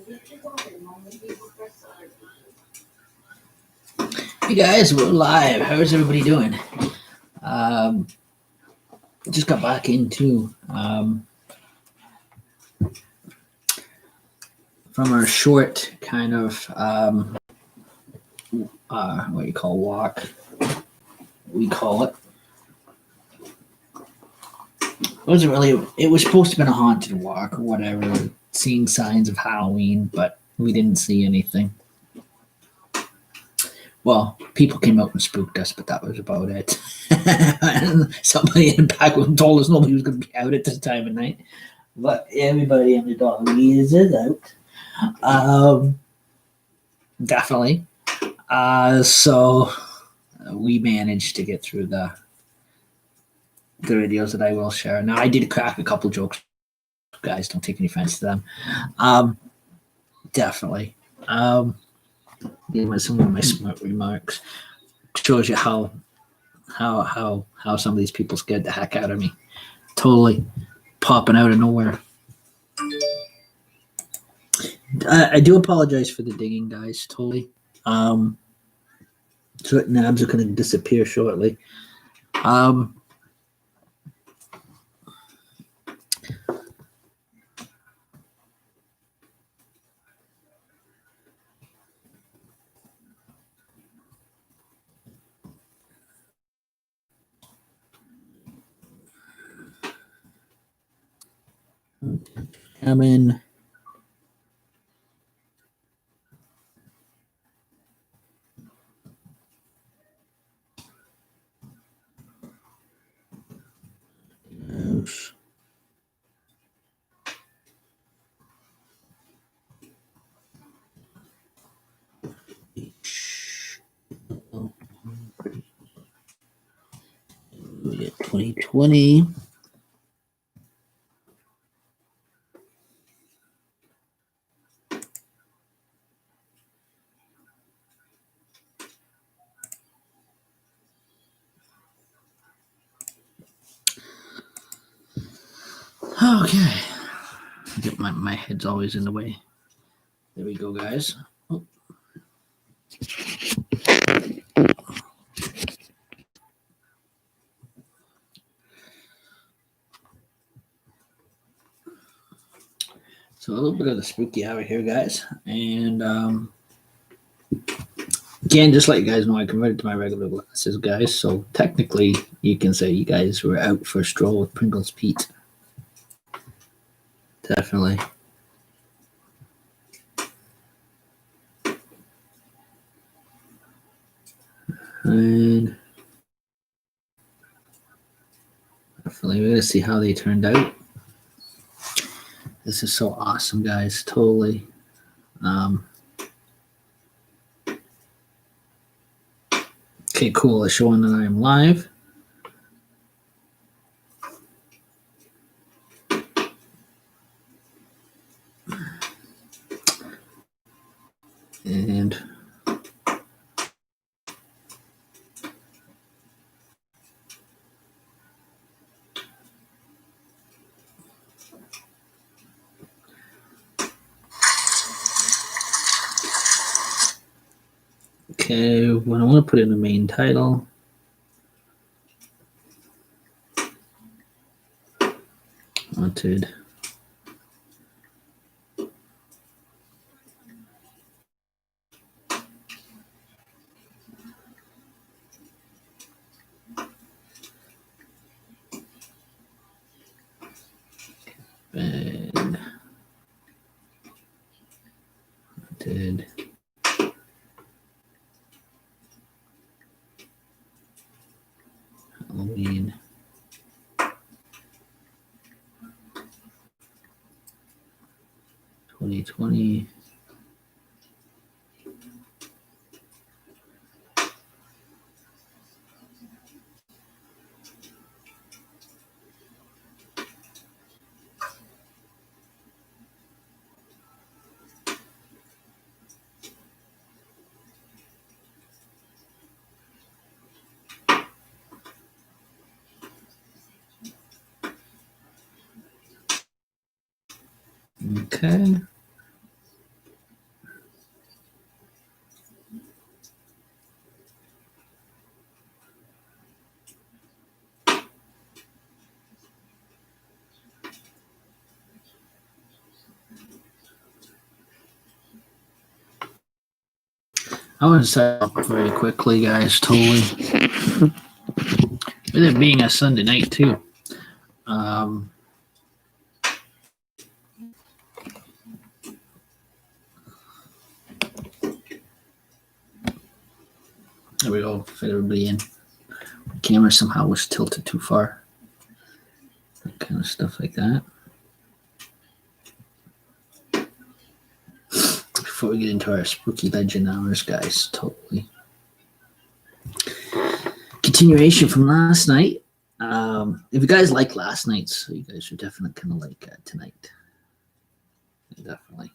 Hey guys, we're live. How's everybody doing? Um, just got back into from our short kind of what do you call walk? We call it. It wasn't really. It was supposed to have been a haunted walk or whatever, seeing signs of Halloween, but we didn't see anything. Well, people came out and spooked us, but that was about it. And somebody in the back told us nobody was going to be out at this time of night, but everybody and the doggies is out. Definitely. So we managed to get through the videos that I will share. Now I did crack a couple jokes, guys. Don't take any offense to them. Definitely. These were some of my smart remarks. Shows you how some of these people scared the heck out of me. Totally popping out of nowhere. I do apologize for the digging, guys. Totally. Certain abs are going to disappear shortly. Come in. Yes. We get 2020. Okay. My head's always in the way. There we go, guys. Oh. So a little bit of the spooky hour here, guys. And again, just let you guys know, I converted to my regular glasses, guys. So technically, you can say you guys were out for a stroll with Pringles Pete. Definitely. And definitely, we're going to see how they turned out. This is so awesome, guys. Totally. Okay, cool. It's showing that I am live. And okay, when I want to put in the main title, wanted and wanted Halloween 2020. Okay. I want to set up very quickly, guys. Totally. With it being a Sunday night too. Um, there we go. Fit everybody in. The camera somehow was tilted too far. That kind of stuff like that. Before we get into our spooky legend hours, guys, totally. Continuation from last night. If you guys like last night's, so you guys are definitely gonna like tonight. Definitely.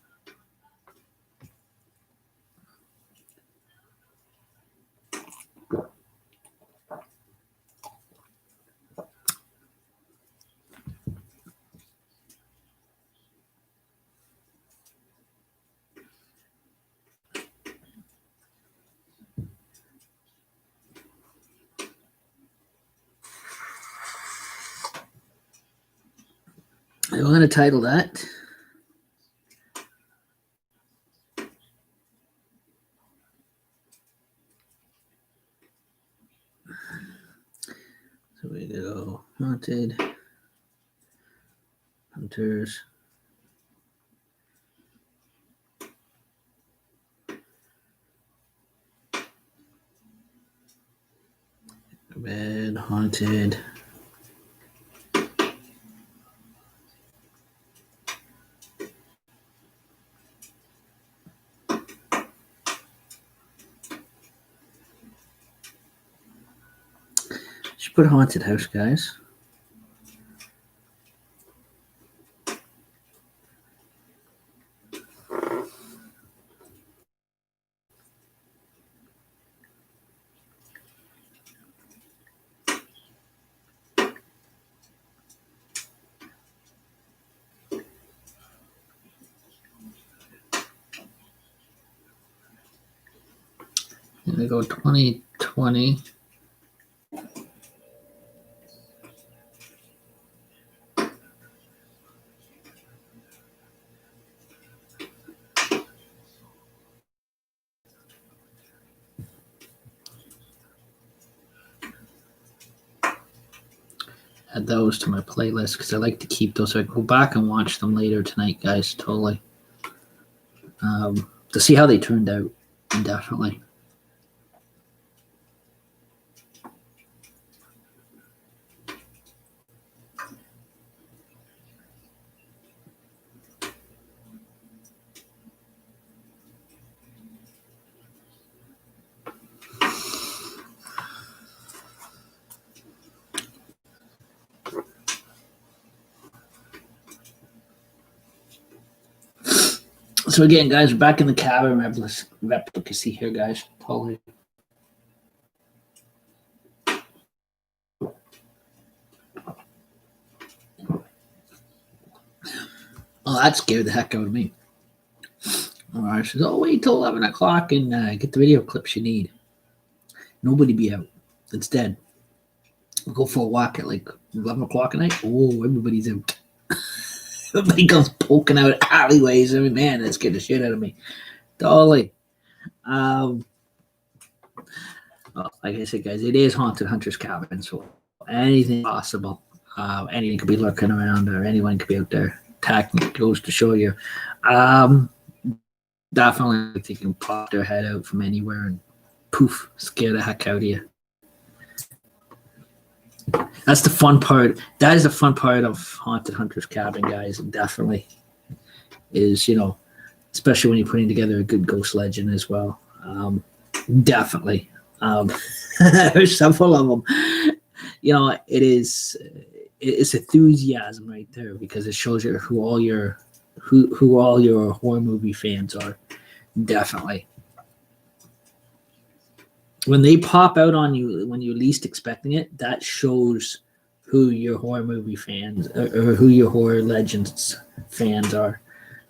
I'm going to title that so we go Haunted Hunters Red Haunted Should put Haunted House, guys. And we go 2020. Add those to my playlist because I like to keep those so I can go back and watch them later tonight, guys. Totally. To see how they turned out, definitely. So again, guys, we're back in the cabin replicacy here, guys. Totally. Oh, that scared the heck out of me. All right, says, "Oh, wait till 11 o'clock and get the video clips you need." Nobody be out. It's dead. We'll go for a walk at like 11 o'clock at night. Oh, everybody's out. Everybody comes poking out alleyways. I mean, man, that scared the shit out of me. Totally. Well, like I said, guys, it is Haunted Hunter's Cabin, so anything possible. Anything could be lurking around, or anyone could be out there attacking. It goes to show you. Definitely, they can pop their head out from anywhere and poof, scare the heck out of you. That's the fun part. That is the fun part of Haunted Hunter's Cabin, guys. Definitely is, especially when you're putting together a good ghost legend as well. Definitely. There's several of them. It's enthusiasm right there because it shows you who all your horror movie fans are. Definitely. When they pop out on you when you're least expecting it, that shows who your horror movie fans or who your horror legends fans are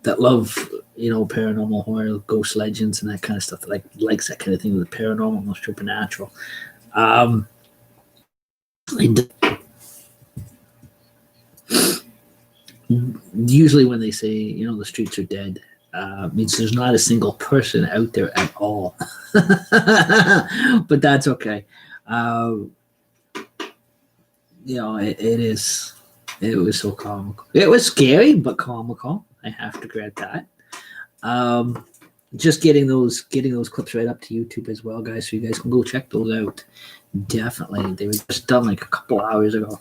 that love, paranormal horror, ghost legends, and that kind of stuff. That likes that kind of thing with the paranormal and supernatural. Usually when they say, the streets are dead, means there's not a single person out there at all. But that's okay. Uh, it is. It was so comical. It was scary, but comical. I have to grant that. Um, just getting those clips right up to YouTube as well, guys, so you guys can go check those out. Definitely, they were just done like a couple hours ago.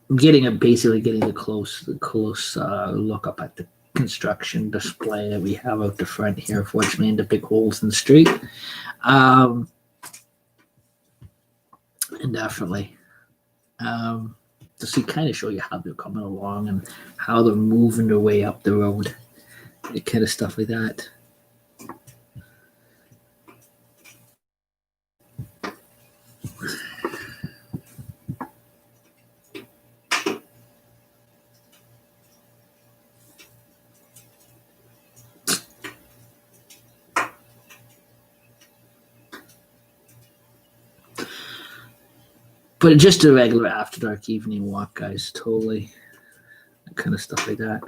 Basically getting a close look up at the construction display that we have out the front here. Fortunately, in the big holes in the street, and definitely to see kind of show you how they're coming along and how they're moving their way up the road, kind of stuff like that. But just a regular after dark evening walk, guys. Totally, kind of stuff like that.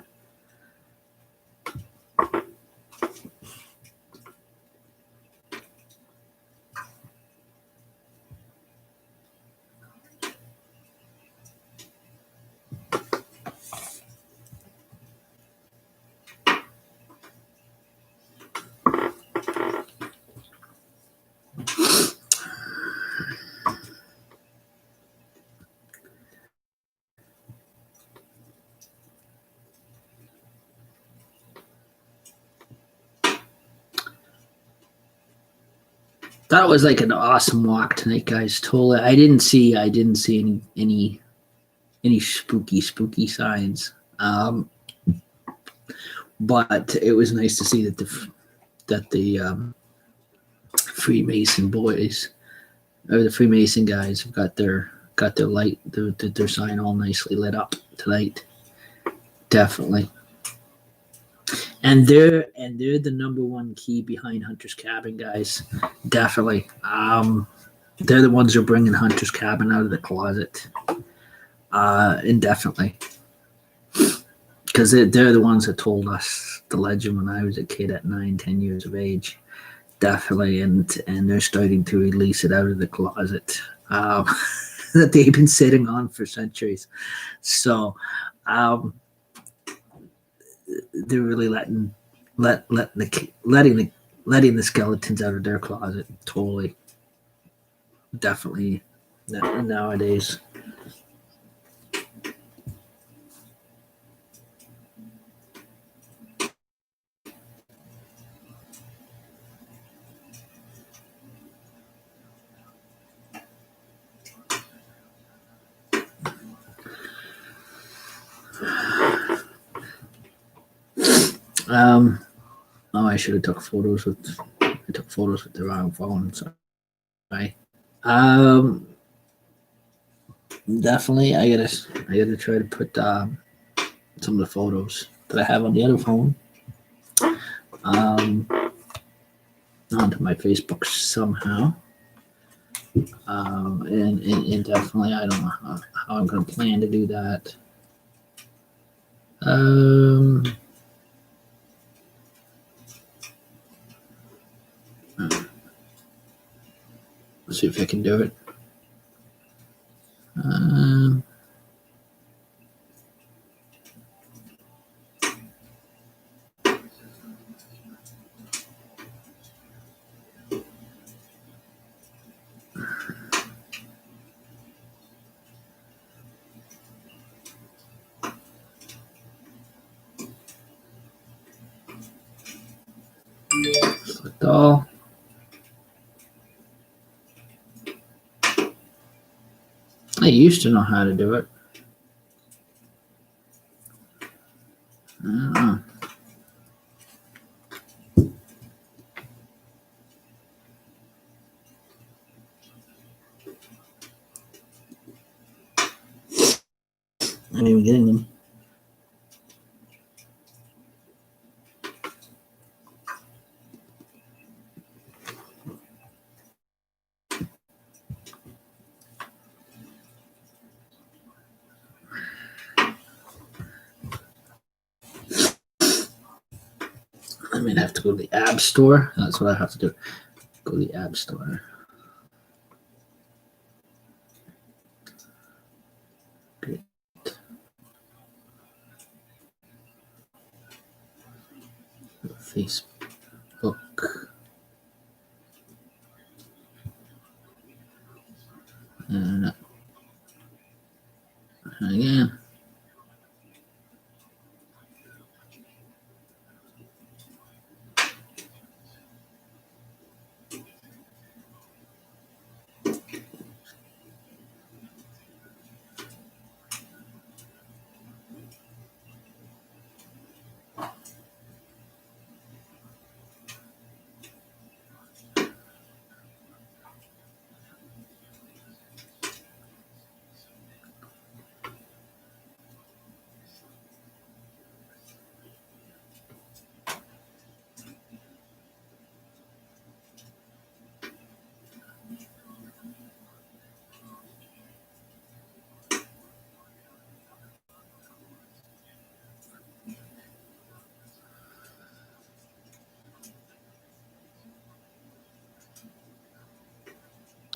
That was like an awesome walk tonight, guys. Totally. I didn't see any spooky signs. But it was nice to see that the Freemason boys or the Freemason guys have got their light their sign all nicely lit up tonight. Definitely. And they're the number one key behind Hunter's Cabin, guys. Definitely. They're the ones who are bringing Hunter's Cabin out of the closet. Indefinitely. Because they're the ones that told us the legend when I was a kid at 9-10 years of age. Definitely. And they're starting to release it out of the closet that they've been sitting on for centuries. So they're really letting the skeletons out of their closet. Totally. Definitely nowadays. I should have took photos with the wrong phone. Sorry. Definitely, I gotta try to put some of the photos that I have on the other phone onto my Facebook somehow. And definitely, I don't know how I'm gonna plan to do that. Let's see if I can do it. Select all. I used to know how to do it. I don't know. I'm even getting them. I mean, I have to go to the App Store. That's what I have to do. Go to the App Store. Great. Facebook. And again.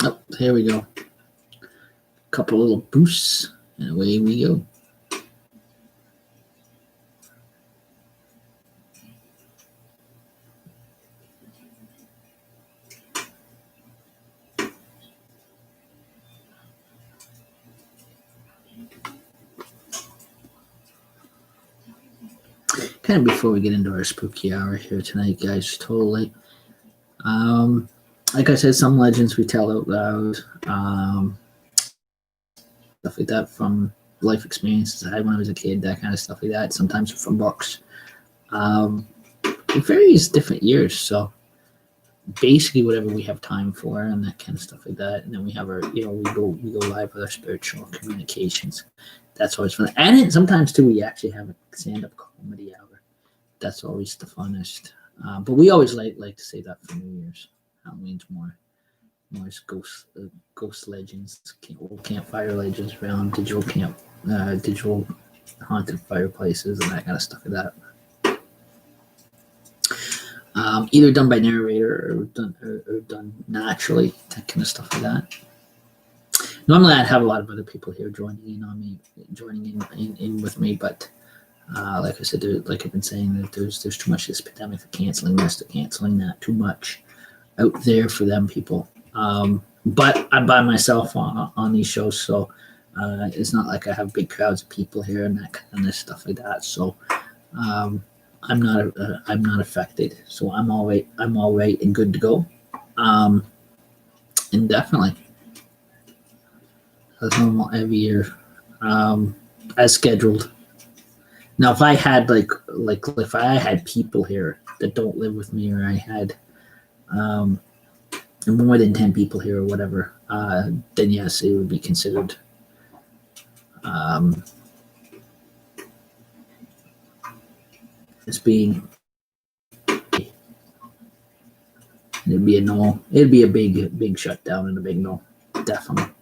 Oh, here we go. Couple little boosts, and away we go. Kind of before we get into our spooky hour here tonight, guys, totally. Like I said, some legends we tell out loud, stuff like that from life experiences I had when I was a kid, that kind of stuff like that. Sometimes from books. It varies different years, so basically whatever we have time for and that kind of stuff like that. And then we have our, we go live with our spiritual communications. That's always fun. And sometimes too, we actually have a stand-up comedy hour. That's always the funnest. But we always like to say that for New Year's. Halloween's more ghost legends, old campfire legends around digital haunted fireplaces and that kind of stuff like that. Either done by narrator or done naturally, that kind of stuff like that. Normally, I'd have a lot of other people here joining in with me, but like I said, like I've been saying, that there's too much this pandemic. They're canceling this, they're canceling that. Too much out there for them people. But I'm by myself on these shows, so it's not like I have big crowds of people here and that kind of stuff like that. So I'm not affected. So I'm all right and good to go. And definitely as normal every year, as scheduled. Now, if I had like if I had people here that don't live with me, or I had more than 10 people here or whatever, then yes, it would be considered as being. It'd be a no. It'd be a big shutdown and a big no, definitely.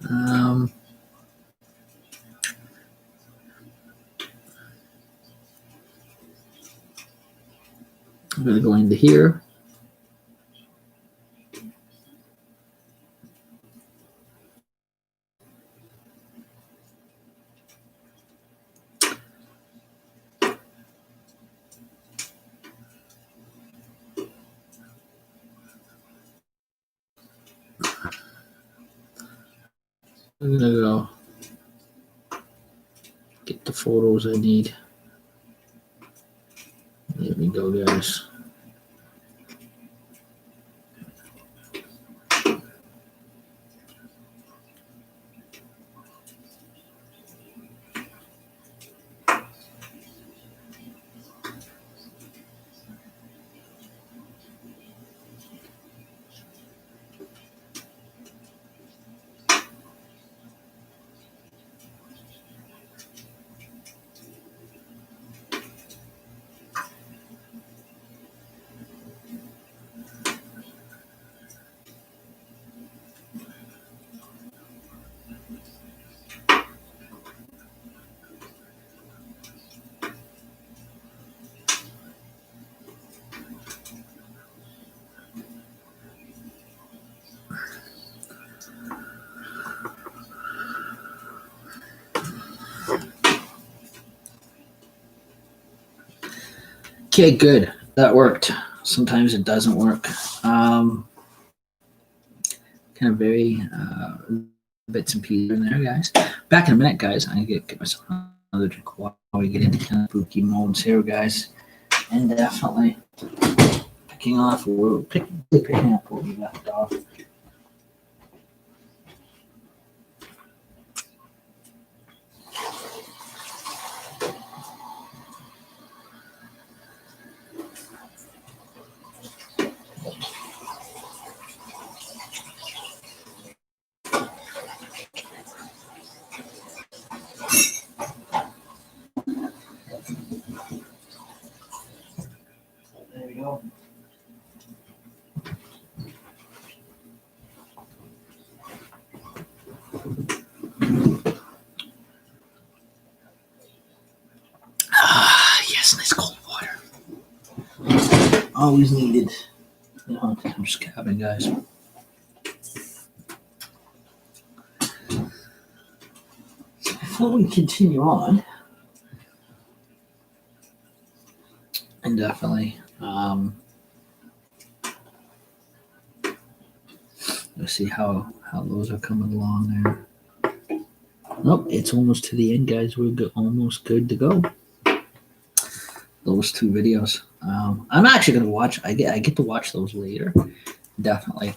I'm gonna go into here. I'm gonna go get the photos I need. There we go, guys. Okay, good. That worked. Sometimes it doesn't work. Kind of very bits and pieces in there, guys. Back in a minute, guys. I'm gonna get myself another drink while we get into kind of spooky modes here, guys. And definitely picking up where we left off. There we go. Yes, nice cold water. Always needed. You know, I'm just capping, guys. Before we continue on, and definitely, let's see how those are coming along there. Nope, it's almost to the end, guys. We're almost good to go. Those two videos. I'm actually gonna watch. I get to watch those later. Definitely.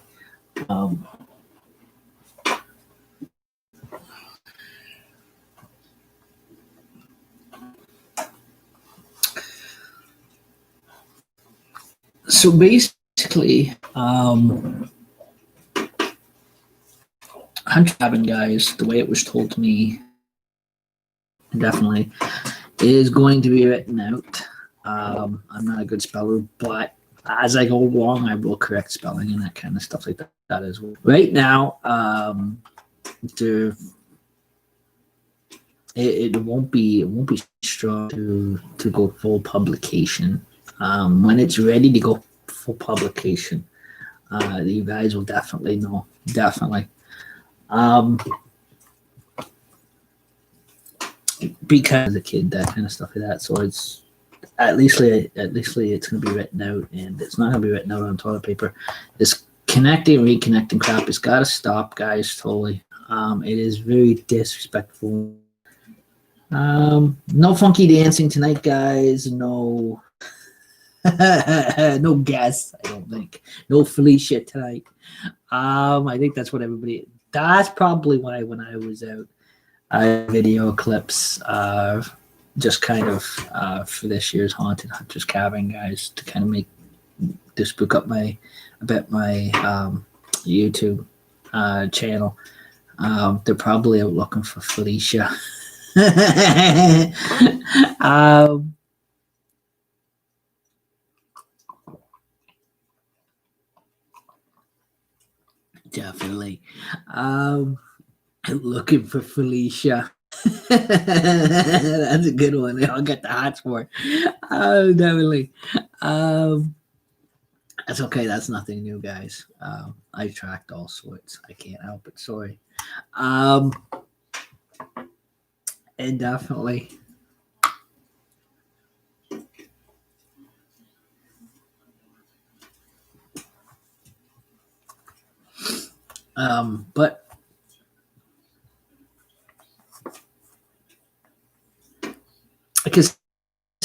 So basically, Hunter Cabin, guys, the way it was told to me, definitely, is going to be written out. I'm not a good speller, but as I go along, I will correct spelling and that kind of stuff like that as well. Right now, it won't be strong to go full publication. When it's ready to go full publication, you guys will definitely know. Definitely. Because as a kid, that kind of stuff like that. So it's at least it's going to be written out, and it's not going to be written out on toilet paper. This connecting, reconnecting crap has got to stop, guys. Totally. It is very disrespectful. No funky dancing tonight, guys. No. No guests, I don't think. No Felicia tonight. I think that's what everybody. That's probably why when I was out, video clips, just kind of for this year's Haunted Hunter's Cabin, guys, to kind of make to spook up my YouTube channel. They're probably out looking for Felicia. Definitely. Looking for Felicia. That's a good one. I'll get the hots for it. Definitely. That's okay. That's nothing new, guys. I tracked all sorts. I can't help it. Sorry. And definitely. But because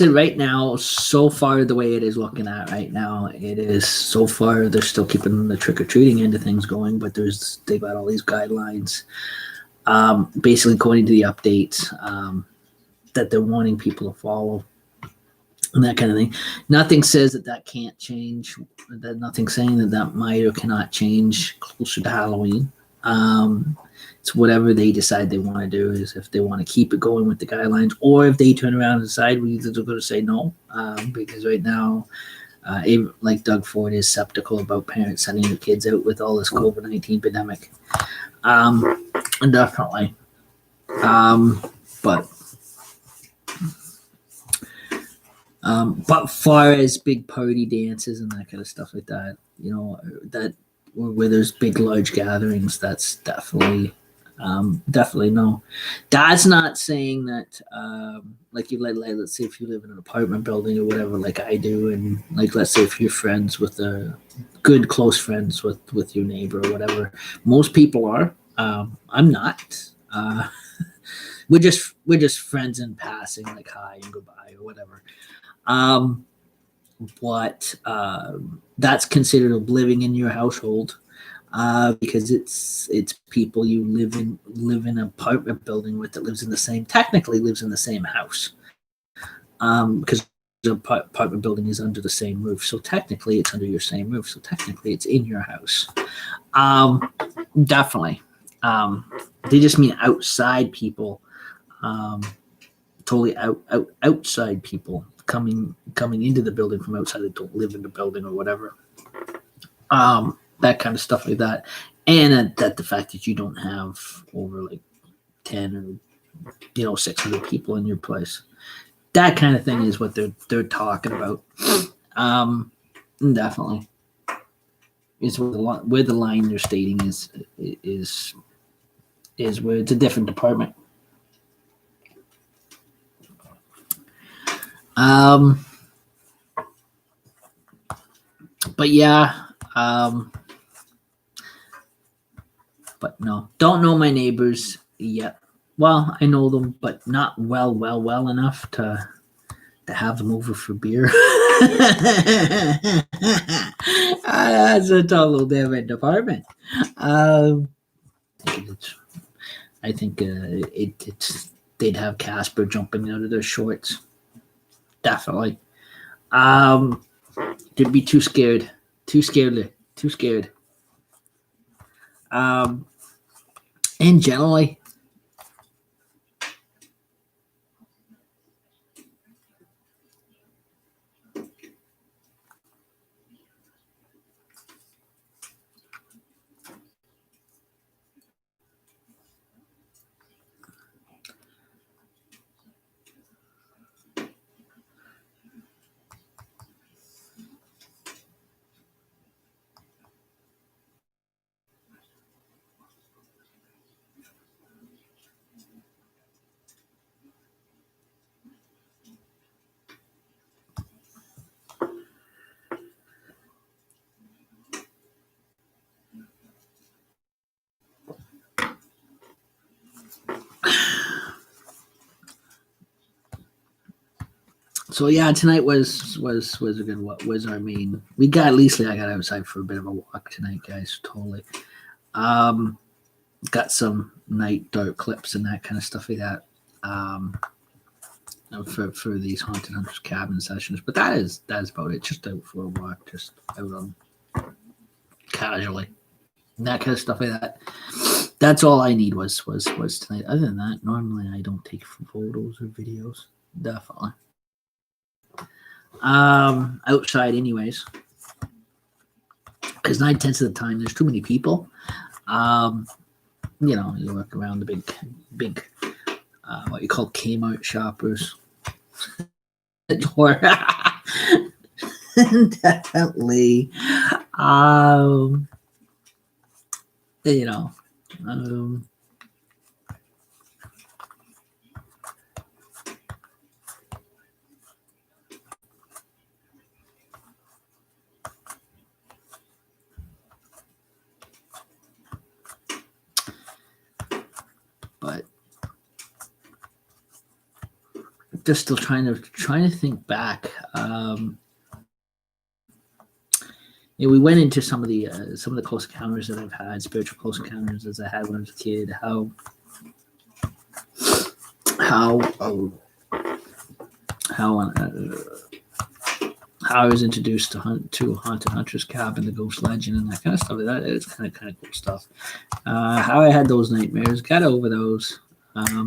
right now, so far the way it is looking at right now, it is so far they're still keeping the trick-or-treating end of things going, but they've got all these guidelines, basically according to the updates, that they're wanting people to follow and that kind of thing. Nothing says that can't change. That nothing's saying that might or cannot change closer to Halloween. It's whatever they decide they want to do. Is if they want to keep it going with the guidelines, or if they turn around and decide we're going to say no, because right now, like Doug Ford is skeptical about parents sending their kids out with all this COVID-19 pandemic. Definitely. But far as big party dances and that kind of stuff like that, that where there's big large gatherings, that's definitely Definitely no. That's not saying that, like let's say if you live in an apartment building or whatever, like I do, and like let's say if you're friends with a good close friends with your neighbor or whatever. Most people are. I'm not. We're just friends in passing, like hi and goodbye or whatever. But that's considered living in your household, because it's people you live in an apartment building with that lives in the same technically lives in the same house, because the apartment building is under the same roof, so technically it's under your same roof, so technically it's in your house. Definitely. They just mean outside people, um, totally outside people coming into the building from outside that don't live in the building or whatever. That kind of stuff like that, and that the fact that you don't have over like 10 or 600 people in your place, that kind of thing is what they're talking about. Definitely is where the line they're stating is where it's a different department. But yeah, but no, don't know my neighbors yet. Well, I know them, but not well enough to have them over for beer. That's a total different department. Um, I think it's they'd have Casper jumping out of their shorts. Definitely. Um, they'd be too scared. Too scared. Too scared. Um, and generally, so yeah, tonight was a good. What was our main? We got at least I got outside for a bit of a walk tonight, guys. Totally. Got some night dark clips and that kind of stuff like that. Um, for these haunted hunters cabin sessions, but that's about it. Just out for a walk, just out on casually, and that kind of stuff like that. That's all I need was tonight. Other than that, normally I don't take photos or videos. Definitely. Outside anyways, because 9/10 of the time there's too many people. You look around the big what you call Kmart shoppers. Or definitely, you know, um, but just still trying to think back. We went into some of the close encounters that I've had, spiritual close encounters as I had when I was a kid. How I was introduced to Haunted Hunter's Cabin, the Ghost Legend, and that kind of stuff. It's kind of cool stuff. How I had those nightmares, got over those.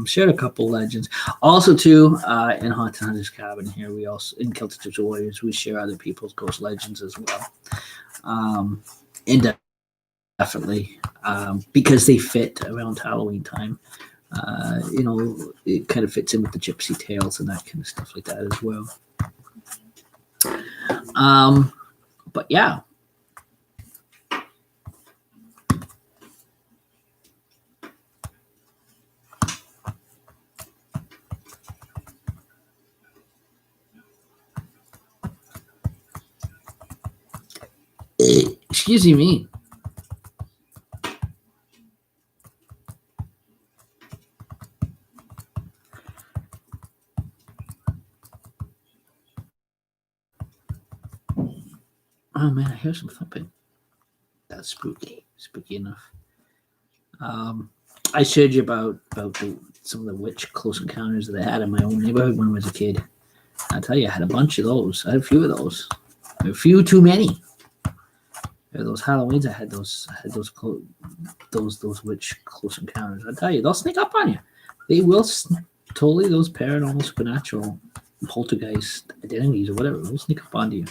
Shared a couple legends. Also, too, in Haunted Hunter's Cabin here, we also in Celtic Tips Warriors, we share other people's ghost legends as well. And definitely, because they fit around Halloween time. It kind of fits in with the gypsy tales and that kind of stuff like that as well. But yeah. Excuse me. Oh man, I hear some thumping. That's spooky. Spooky enough. I shared you about some of the witch close encounters that I had in my own neighborhood when I was a kid. I tell you, I had a bunch of those. I had a few of those. A few too many. Those Halloweens, I had those those witch close encounters. I tell you, they'll sneak up on you. They will totally, those paranormal, supernatural, poltergeist identities or whatever. They'll sneak up onto you.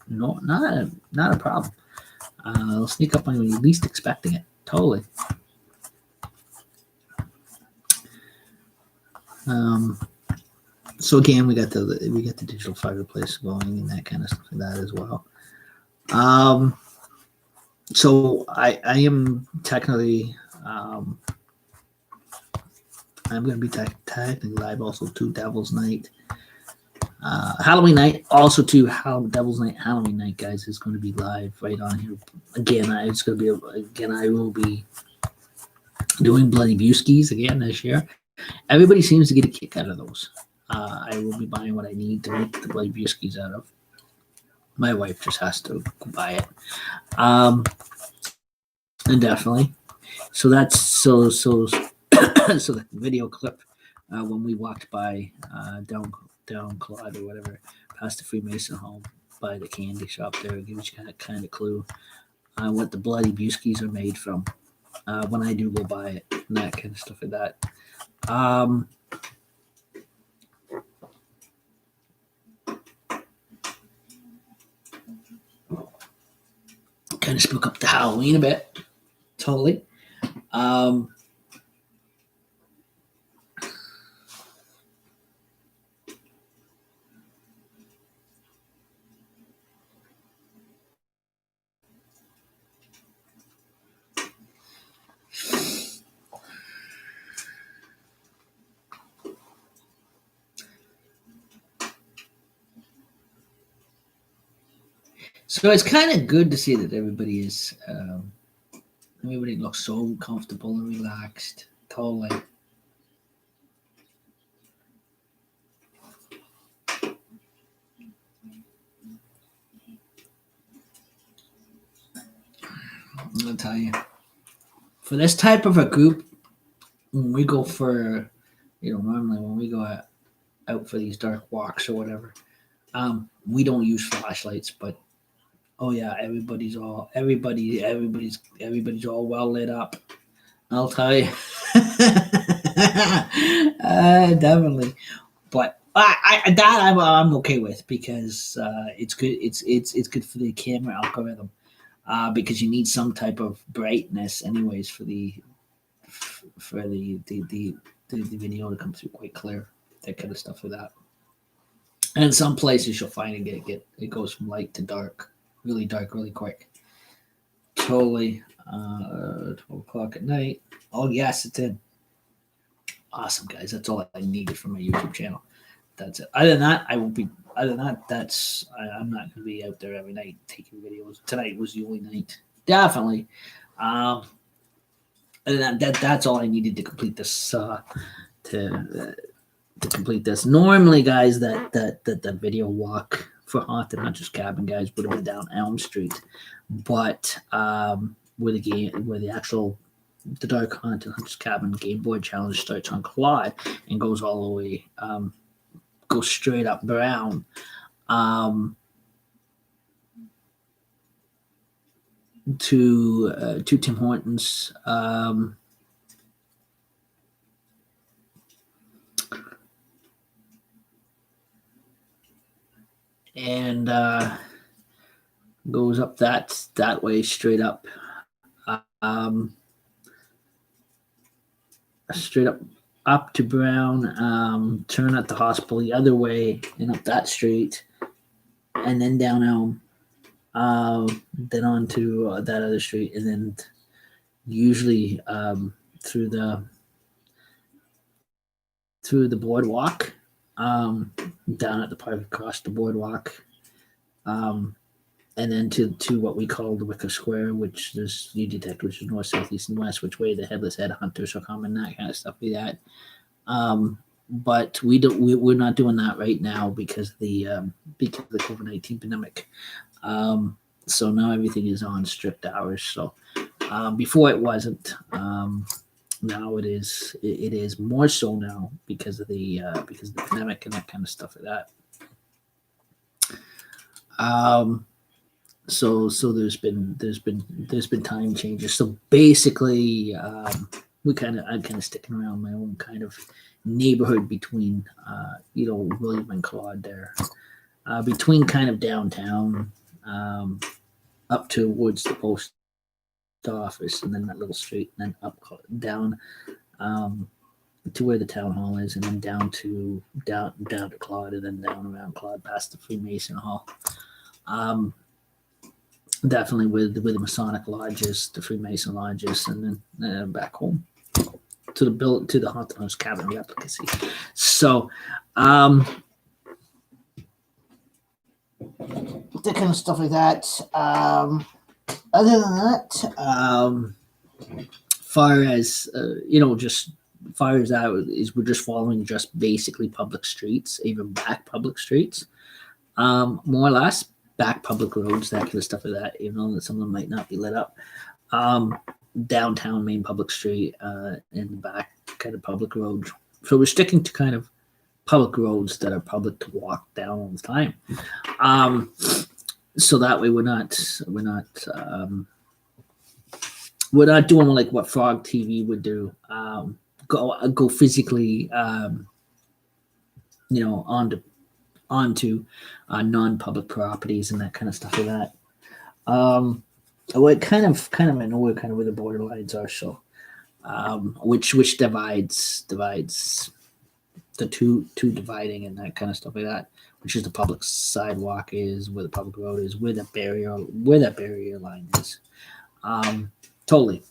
No, not a problem. They'll sneak up on you when you're least expecting it. Totally. So again, we got the digital fireplace going and that kind of stuff like that as well. So I am technically I'm going to be technically live also to Devil's Night, Halloween night, also to Devil's Night, Halloween night, guys, is going to be live right on here. Again, I will be doing Bloody Buskies again this year. Everybody seems to get a kick out of those. I will be buying what I need to make the Bloody Buskies out of. My wife just has to buy it. And definitely. So that's so the video clip when we walked by down Claude or whatever, past the Freemason home by the candy shop there, gives you kind of clue what the Bloody Buskies are made from. When I do go buy it and that kind of stuff like that. Kind of spook up the Halloween a bit. Totally. So it's kind of good to see that everybody is, everybody looks so comfortable and relaxed. Totally. I'll tell you, for this type of a group, when we go for, normally when we go out for these dark walks or whatever, we don't use flashlights, but oh yeah, everybody's all well lit up. I'll tell you, definitely. But I'm okay with, because it's good. It's good for the camera algorithm, because you need some type of brightness, anyways, for the video to come through quite clear, that kind of stuff like that. And in some places you'll find it goes from light to dark, really dark, really quick. Totally. 12 o'clock at night. Oh yes, it's in. Awesome, guys. That's all I needed for my YouTube channel. That's it. Other than that, I won't be. Other than that, I'm not going to be out there every night taking videos. Tonight was the only night, definitely. Other than that's all I needed to complete this. To complete this. Normally, guys, that video walk for Haunted Hunter's Cabin, guys, would have been down Elm Street, but where the Dark Haunted Hunter's Cabin Game Boy Challenge starts on Claude and goes all the way, goes straight up Brown. To Tim Hortons. And goes up that way straight up, straight up to Brown, turn at the hospital the other way and up that street, and then down Elm, then on to that other street, and then usually through the boardwalk, down at the park across the boardwalk, and then to what we call the Wicker Square, which is you detect, which is north, south, east, and west, which way the headless head hunters are coming, that kind of stuff like that. But we're not doing that right now because of the COVID-19 pandemic. So now everything is on strict hours. So before it wasn't. Now it is. It is more so now because of the pandemic and that kind of stuff like that. So there's been time changes. So basically, I'm kind of sticking around my own kind of neighborhood between William and Claude there, between kind of downtown, up towards the post office, and then that little street, and then up down to where the town hall is, and then down to Claude, and then down around Claude past the Freemason Hall. Definitely with the Masonic lodges, the Freemason lodges, and then back home to the Haunted House Cabin replicacy. So that kind of stuff like that. Other than that, far as that is, we're just following just basically public streets, even back public streets, more or less back public roads, that kind of stuff like that. Even though some of them might not be lit up, downtown main public street, and the back kind of public road. So we're sticking to kind of public roads that are public to walk down all the time. So that way we're not doing like what Frog TV would do. Go physically, onto non-public properties and that kind of stuff like that. What kind of I know where kind of where the borderlines are. So, which divides the two dividing and that kind of stuff like that. Which is the public sidewalk is, where the public road is, where that barrier line is. Totally.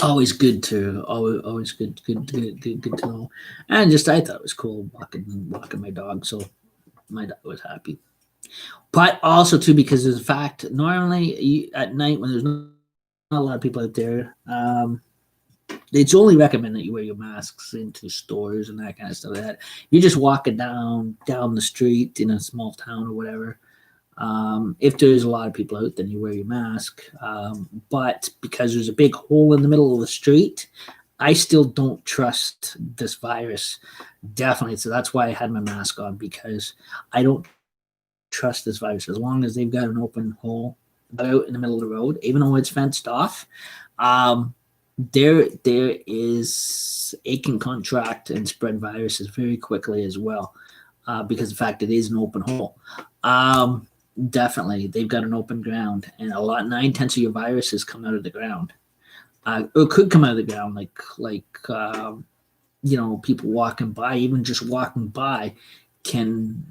Always good to know. And just I thought it was cool walking my dog, so my dog was happy. But also too, because there's a fact, normally at night when there's not a lot of people out there, it's only recommended that you wear your masks into stores and that kind of stuff like that. You're just walking down the street in a small town or whatever. If there's a lot of people out, then you wear your mask. But because there's a big hole in the middle of the street, I still don't trust this virus. Definitely. So that's why I had my mask on, because I don't trust this virus. As long as they've got an open hole out in the middle of the road, even though it's fenced off, there is, it can contract and spread viruses very quickly as well, because of the fact it is an open hole. Definitely, they've got an open ground, and 9/10 of your viruses come out of the ground, or could come out of the ground, like people walking by, even just walking by, can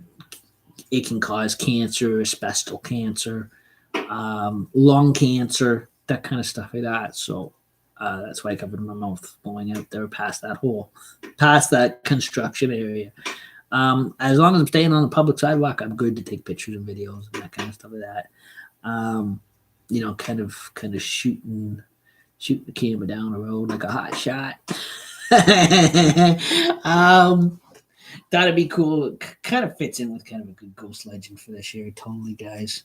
cause cancer, asbestos cancer, lung cancer, that kind of stuff like that. So that's why I covered my mouth going out there past that hole, past that construction area. As long as I'm staying on the public sidewalk, I'm good to take pictures and videos and that kind of stuff like that. Kind of shooting the camera down the road like a hot shot. That'd be cool. It kind of fits in with kind of a good ghost legend for this year. Totally, guys.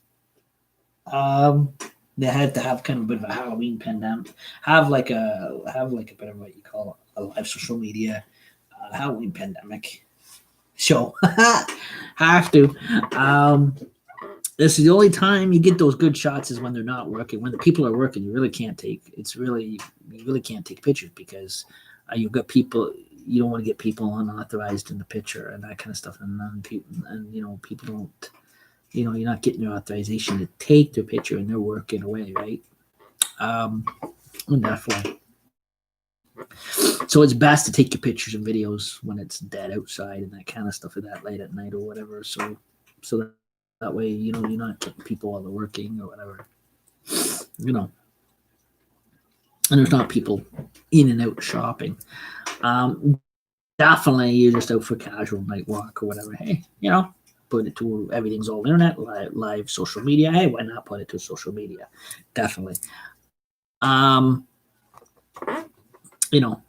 They had to have kind of a bit of a Halloween pandemic. Have like a bit of what you call a live social media Halloween pandemic show. Have to. This is the only time you get those good shots is when they're not working. When the people are working, you really can't take pictures, because you've got people. You don't want to get people unauthorized in the picture and that kind of stuff, and then people don't. You're not getting your authorization to take their picture, and they're working away, right? Definitely. So it's best to take your pictures and videos when it's dead outside and that kind of stuff, like that, late at night or whatever. So that way, you're not getting people while they're working or whatever. And there's not people in and out shopping. Definitely, you're just out for casual night walk or whatever. Hey, put it to everything's all internet, live social media. Hey, why not put it to social media? Definitely. You know,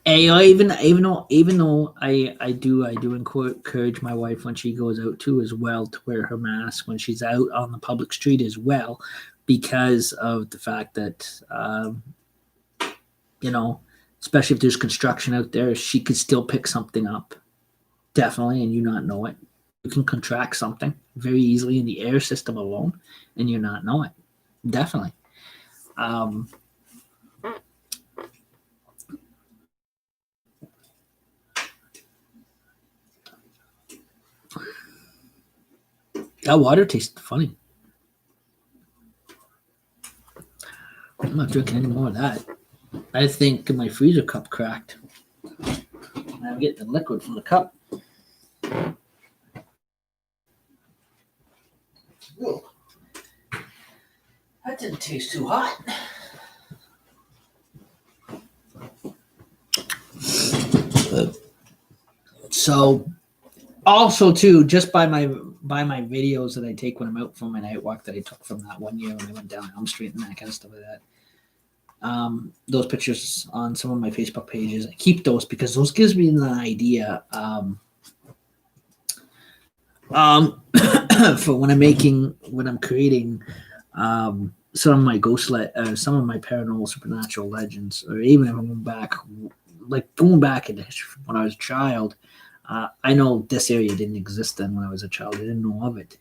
even though I do encourage my wife when she goes out too as well to wear her mask when she's out on the public street as well, because of the fact that you know, especially if there's construction out there, she could still pick something up, definitely, and you not know it. You can contract something very easily in the air system alone, and you not know it, definitely. That water tastes funny. I'm not drinking any more of that. I think my freezer cup cracked. I'm getting the liquid from the cup. Whoa. That didn't taste too hot. So, also too, just by my videos that I take when I'm out for my night walk that I took from that one year when I went down Elm Street and that kind of stuff like that. Those pictures on some of my Facebook pages, I keep those because those gives me an idea for when I'm creating some of my some of my paranormal supernatural legends, or even if I'm going back into history when I was a child. I know this area didn't exist then when I was a child. I didn't know of it.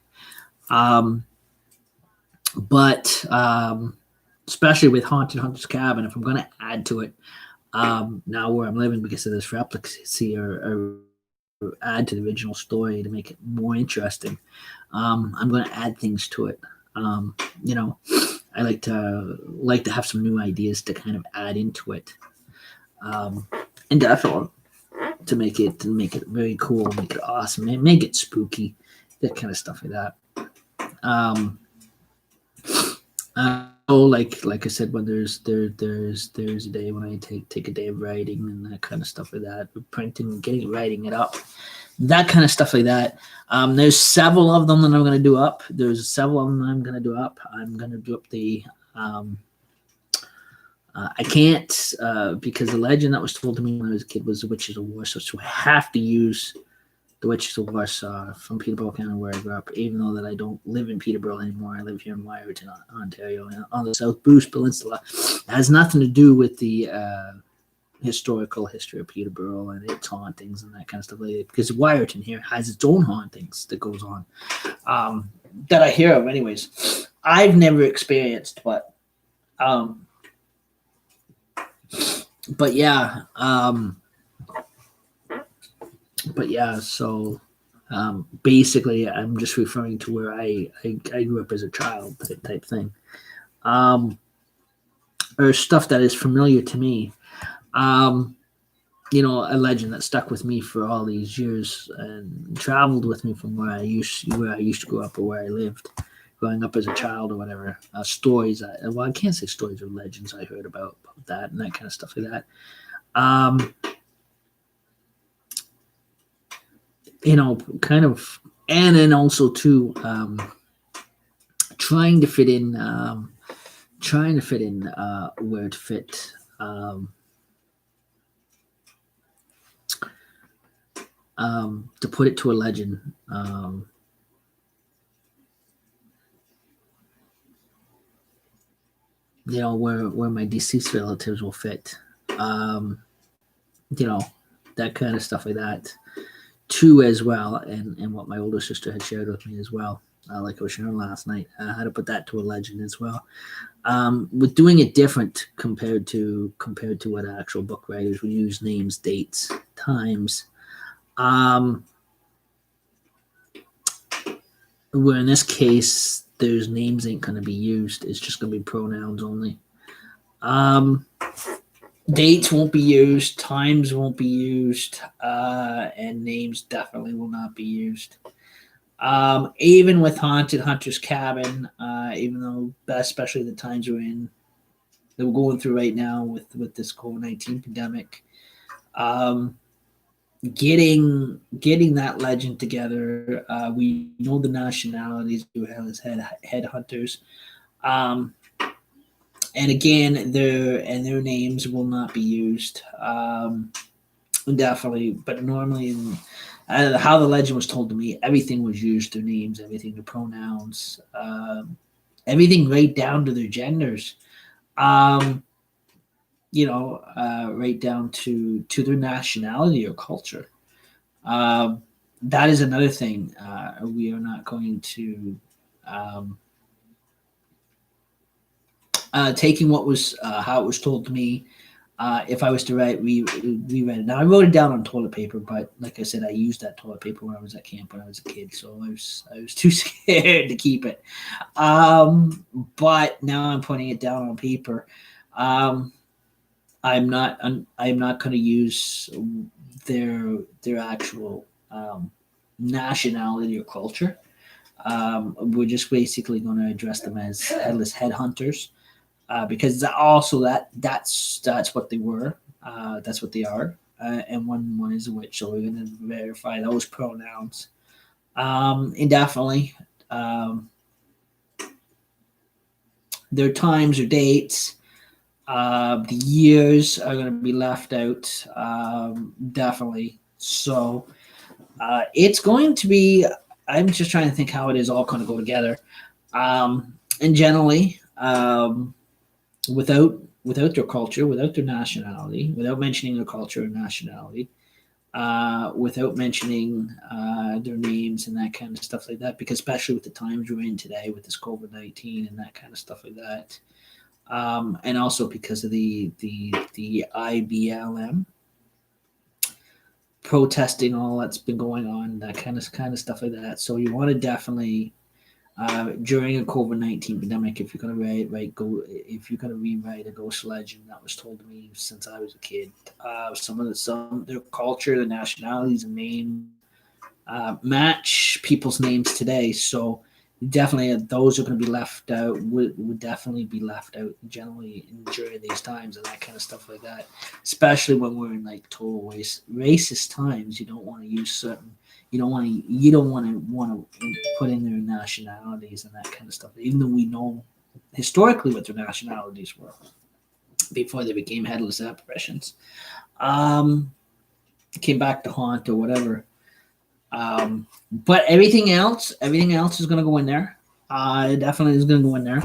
But especially with Haunted Hunter's Cabin, if I'm going to add to it now where I'm living because of this replicacy or add to the original story to make it more interesting, I'm going to add things to it. You know, I like to have some new ideas to kind of add into it, and definitely to make it very cool, make it awesome, make it spooky, that kind of stuff like that. Like I said, when there's a day when I take a day of writing and that kind of stuff like that, printing, writing it up, that kind of stuff like that. There's several of them that I'm going to do up. I'm going to do up the. I can't because the legend that was told to me when I was a kid was the Witches of Warsaw, so I have to use the Witches of Warsaw from Peterborough County, where I grew up, even though that I don't live in Peterborough anymore. I live here in Wyerton, Ontario, on the South Bruce Peninsula. It has nothing to do with the historical history of Peterborough and its hauntings and that kind of stuff, because Wyerton here has its own hauntings that goes on that I hear of anyways. I've never experienced, but yeah. So basically I'm just referring to where I grew up as a child, type thing, or stuff that is familiar to me, you know, a legend that stuck with me for all these years and traveled with me from where I used to grow up or where I lived growing up as a child or whatever. Stories, I can't say stories or legends I heard about that and that kind of stuff like that. You know, kind of, and then also too, trying to fit in where to fit. To put it to a legend. You know, where my deceased relatives will fit. You know, that kind of stuff like that too as well, and what my older sister had shared with me as well, like I was sharing last night, how to put that to a legend as well, with doing it different compared to what actual book writers would use: names, dates, times, where in this case there's names ain't going to be used. It's just going to be pronouns only. Dates won't be used, times won't be used, and names definitely will not be used. Even with Haunted Hunter's Cabin, even though especially the times we're in, that we're going through right now with this COVID-19 pandemic. Um, getting that legend together. We know the nationalities who has had headhunters. Um, and again, their names will not be used. Definitely, but normally, how the legend was told to me, everything was used: their names, everything, their pronouns, everything, right down to their genders. Um, right down to their nationality or culture. Um, that is another thing. We are not going to um, taking what was how it was told to me. If I was to reread it. Now I wrote it down on toilet paper, but like I said, I used that toilet paper when I was at camp when I was a kid, so I was too scared to keep it. But now I'm putting it down on paper. Um, I'm not going to use their actual nationality or culture. We're just basically going to address them as headless headhunters, because that's what they were. That's what they are. And one is a witch, so we're going to verify those pronouns indefinitely. Um, their times or dates, the years are going to be left out, definitely. So it's going to be. I'm just trying to think how it is all going to go together. And generally, without their culture, without their nationality, without mentioning their culture and nationality, without mentioning their names and that kind of stuff like that, because especially with the times we're in today with this COVID-19 and that kind of stuff like that, and also because of the IBLM protesting, all that's been going on, that kind of stuff like that. So you want to definitely during a COVID-19 pandemic, if you're gonna if you're gonna rewrite a ghost legend that was told to me since I was a kid, some their culture, the nationalities, and names match people's names today. So definitely those are going to be left out. Would definitely be left out generally during these times and that kind of stuff like that. Especially when we're in like total racist times, you don't want to use certain. You don't want to put in their nationalities and that kind of stuff. Even though we know historically what their nationalities were before they became headless apparitions, came back to haunt or whatever. But everything else is going to go in there. It definitely is going to go in there.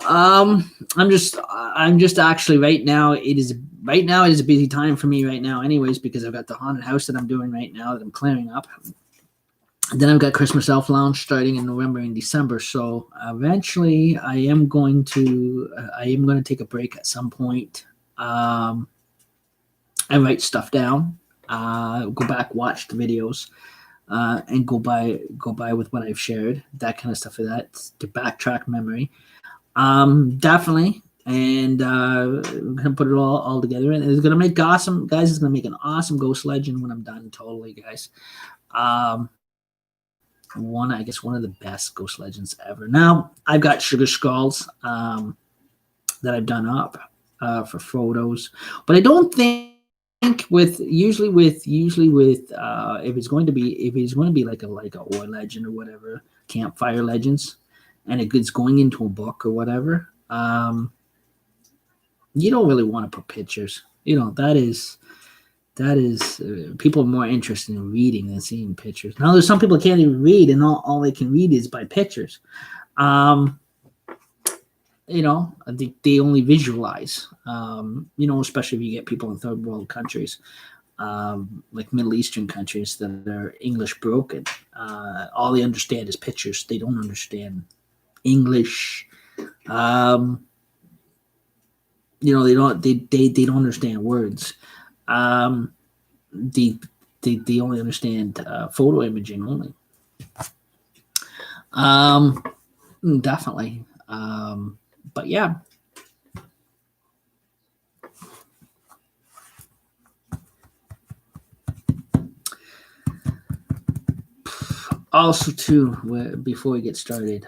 I'm just actually right now it is a busy time for me right now, anyways, because I've got the haunted house that I'm doing right now that I'm clearing up. And then I've got Christmas Elf Lounge starting in November and December. So eventually, I am going to take a break at some point. And write stuff down. Go back, watch the videos, and go by with what I've shared, that kind of stuff like that, to backtrack memory. Definitely. And we're gonna put it all together, and it's gonna make awesome, guys. It's gonna make an awesome ghost legend when I'm done. Totally, guys. Um, one of the best ghost legends ever. Now I've got sugar skulls that I've done up for photos, but I don't think usually with if it's going to be like a or legend or whatever, campfire legends, and it's going into a book or whatever. You don't really want to put pictures. That is people are more interested in reading than seeing pictures. Now there's some people that can't even read, and all they can read is by pictures. I think they only visualize. Especially if you get people in third world countries, like Middle Eastern countries that are English broken. All they understand is pictures. They don't understand English. They don't understand words. They only understand photo imaging only. Definitely. But yeah. Also, too, before we get started,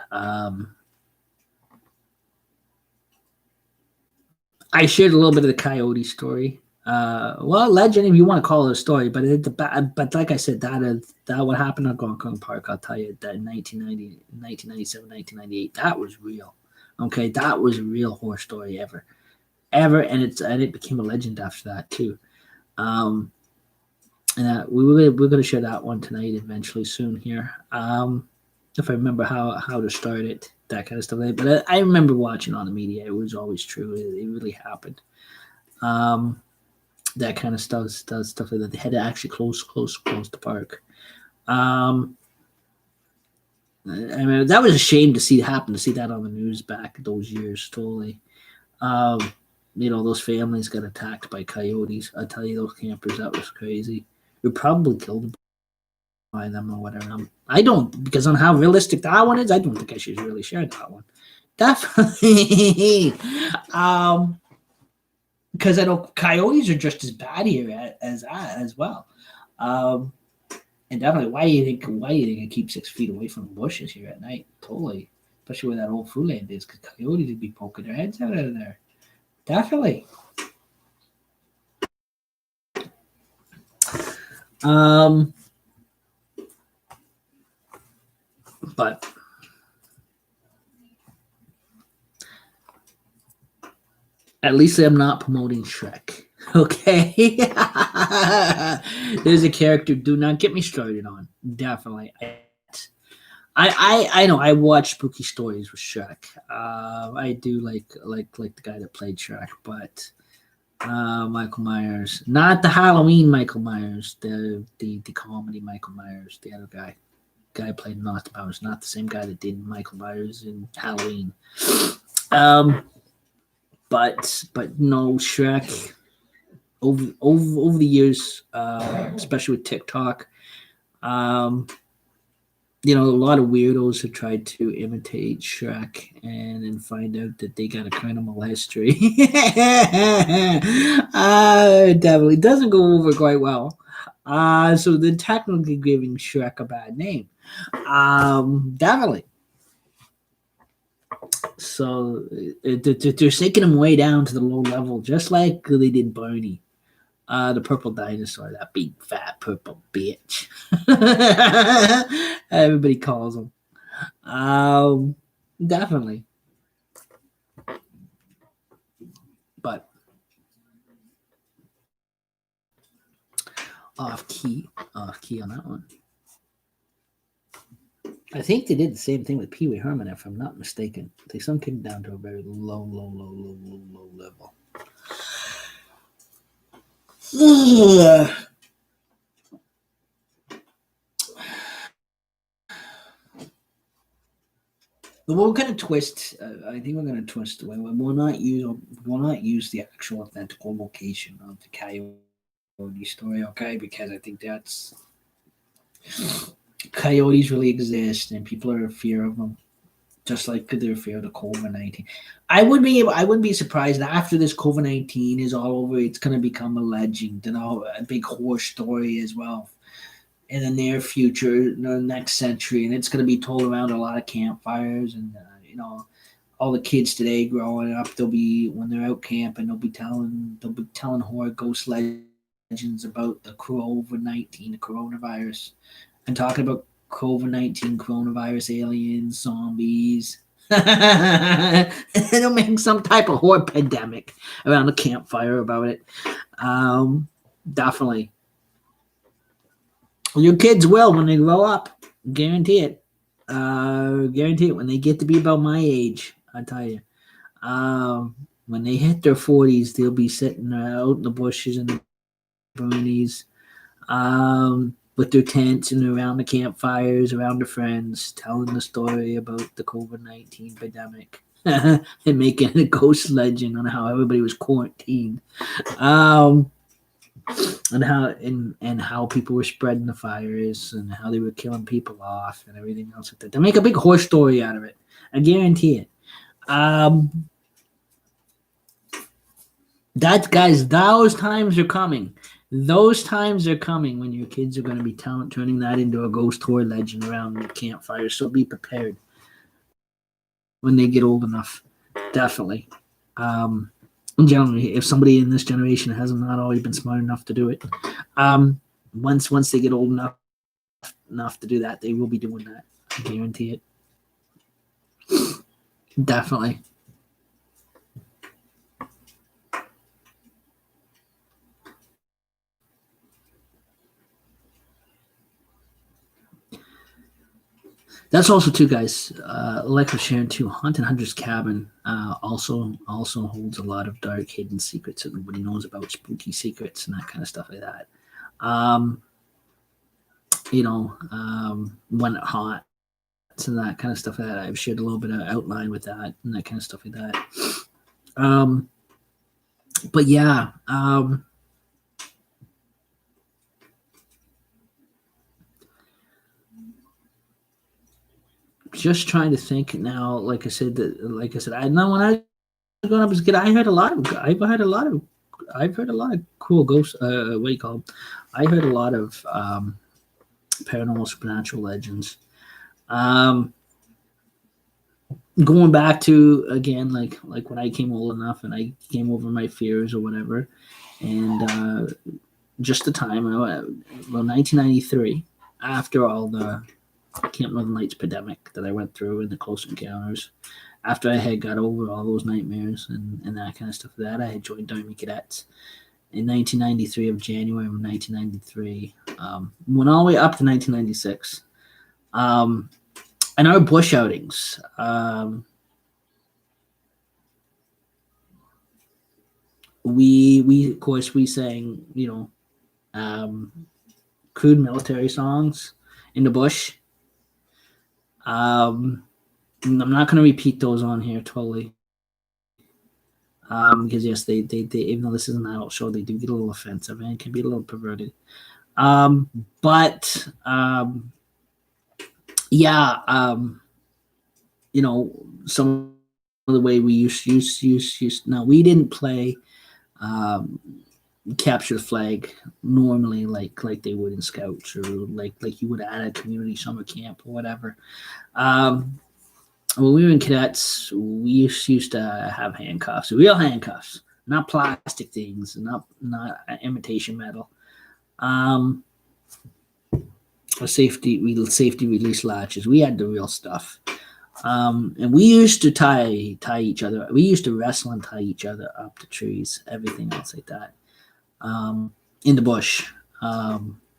I shared a little bit of the coyote story. Well, legend if you want to call it a story, but like I said, that what happened at Algonquin Park. I'll tell you that in 1997, 1998, that was real. Okay, that was a real horror story ever, and it became a legend after that too. Um, and we're gonna share that one tonight eventually soon here. If I remember how to start it, that kind of stuff. But I remember watching on the media. It was always true. It really happened. Um, that kind of stuff like that. They had to actually close the park. Um, I mean, that was a shame to see happen to see that on the news back those years. Totally. Um, those families got attacked by coyotes. I tell you, those campers, that was crazy. We probably killed them by them or whatever. I don't, because on how realistic that one is, I don't think I should really share that one. Definitely. Because I know coyotes are just as bad here as well. Um, and definitely, why do you think I keep 6 feet away from the bushes here at night? Totally, especially where that old fruit land is, because coyotes would be poking their heads out of there. Definitely. But at least I'm not promoting Shrek. Okay. There's a character. Do not get me started on. Definitely. I know I watch spooky stories with Shrek. I do like the guy that played Shrek, but Michael Myers, not the Halloween Michael Myers, the comedy Michael Myers, the other guy played Michael Myers, not the same guy that did Michael Myers in Halloween. But no, Shrek over the years, especially with TikTok, a lot of weirdos have tried to imitate Shrek and then find out that they got a criminal history. Definitely doesn't go over quite well. So they're technically giving Shrek a bad name. Definitely. So they're sinking him way down to the low level, just like they did Barney. The purple dinosaur, that big fat purple bitch. Everybody calls him. Definitely. But off key on that one. I think they did the same thing with Pee Wee Herman, if I'm not mistaken. They sunk him down to a very low level. We're going to twist. I think we're going to twist the way we'll not use the actual authentic location of the coyote story, okay? Because I think that's coyotes really exist, and people are in fear of them, just like they're fear of the COVID-19. I wouldn't be surprised that after this COVID-19 is all over, it's going to become a legend, a big horror story as well in the near future, the next century, and it's going to be told around a lot of campfires, and all the kids today growing up, they'll be when they're out camping, they'll be telling horror ghost legends about the COVID-19, the coronavirus, and talking about COVID-19, coronavirus, aliens, zombies. It'll make some type of horror pandemic around the campfire about it. Definitely. Your kids will when they grow up. Guarantee it. Guarantee it. When they get to be about my age, I tell you. When they hit their 40s, they'll be sitting out in the bushes and the boonies, with their tents and around the campfires, around their friends, telling the story about the COVID-19 pandemic and making it a ghost legend on how everybody was quarantined. And how people were spreading the virus and how they were killing people off and everything else like that. They make a big horror story out of it. I guarantee it. Guys, those times are coming. Those times are coming when your kids are going to be turning that into a ghost horror legend around the campfire. So be prepared when they get old enough. Definitely. Generally, if somebody in this generation has not already been smart enough to do it, once they get old enough to do that, they will be doing that. I guarantee it. Definitely. That's also too, guys. Like we're sharing too, Haunted Hunter's Cabin also holds a lot of dark hidden secrets that nobody knows about, spooky secrets and that kind of stuff like that. When it hot and that kind of stuff like that. I've shared a little bit of outline with that and that kind of stuff like that. But yeah, just trying to think now. Like I said, I know when I was growing up as a kid, I've heard a lot of cool ghosts. What do you call them? I heard a lot of paranormal, supernatural legends. Going back to again, like when I came old enough and I came over my fears or whatever, and just the time, 1993, after all the Camp Northern Lights pandemic that I went through and the close encounters, after I had got over all those nightmares and that kind of stuff, that I had joined Army Cadets in 1993 of January of 1993, went all the way up to 1996. And our bush outings, we of course we sang, crude military songs in the bush. I'm not going to repeat those on here totally, because yes, they even though this is an adult show, they do get a little offensive and can be a little perverted. But yeah, some of the way we used. Now we didn't play capture the flag normally like they would in scouts or like you would at a community summer camp or whatever. When we were in cadets, we used to have handcuffs, real handcuffs, not plastic things, not imitation metal. Safety release latches. We had the real stuff. And we used to tie each other. We used to wrestle and tie each other up to trees, everything else like that. In the bush,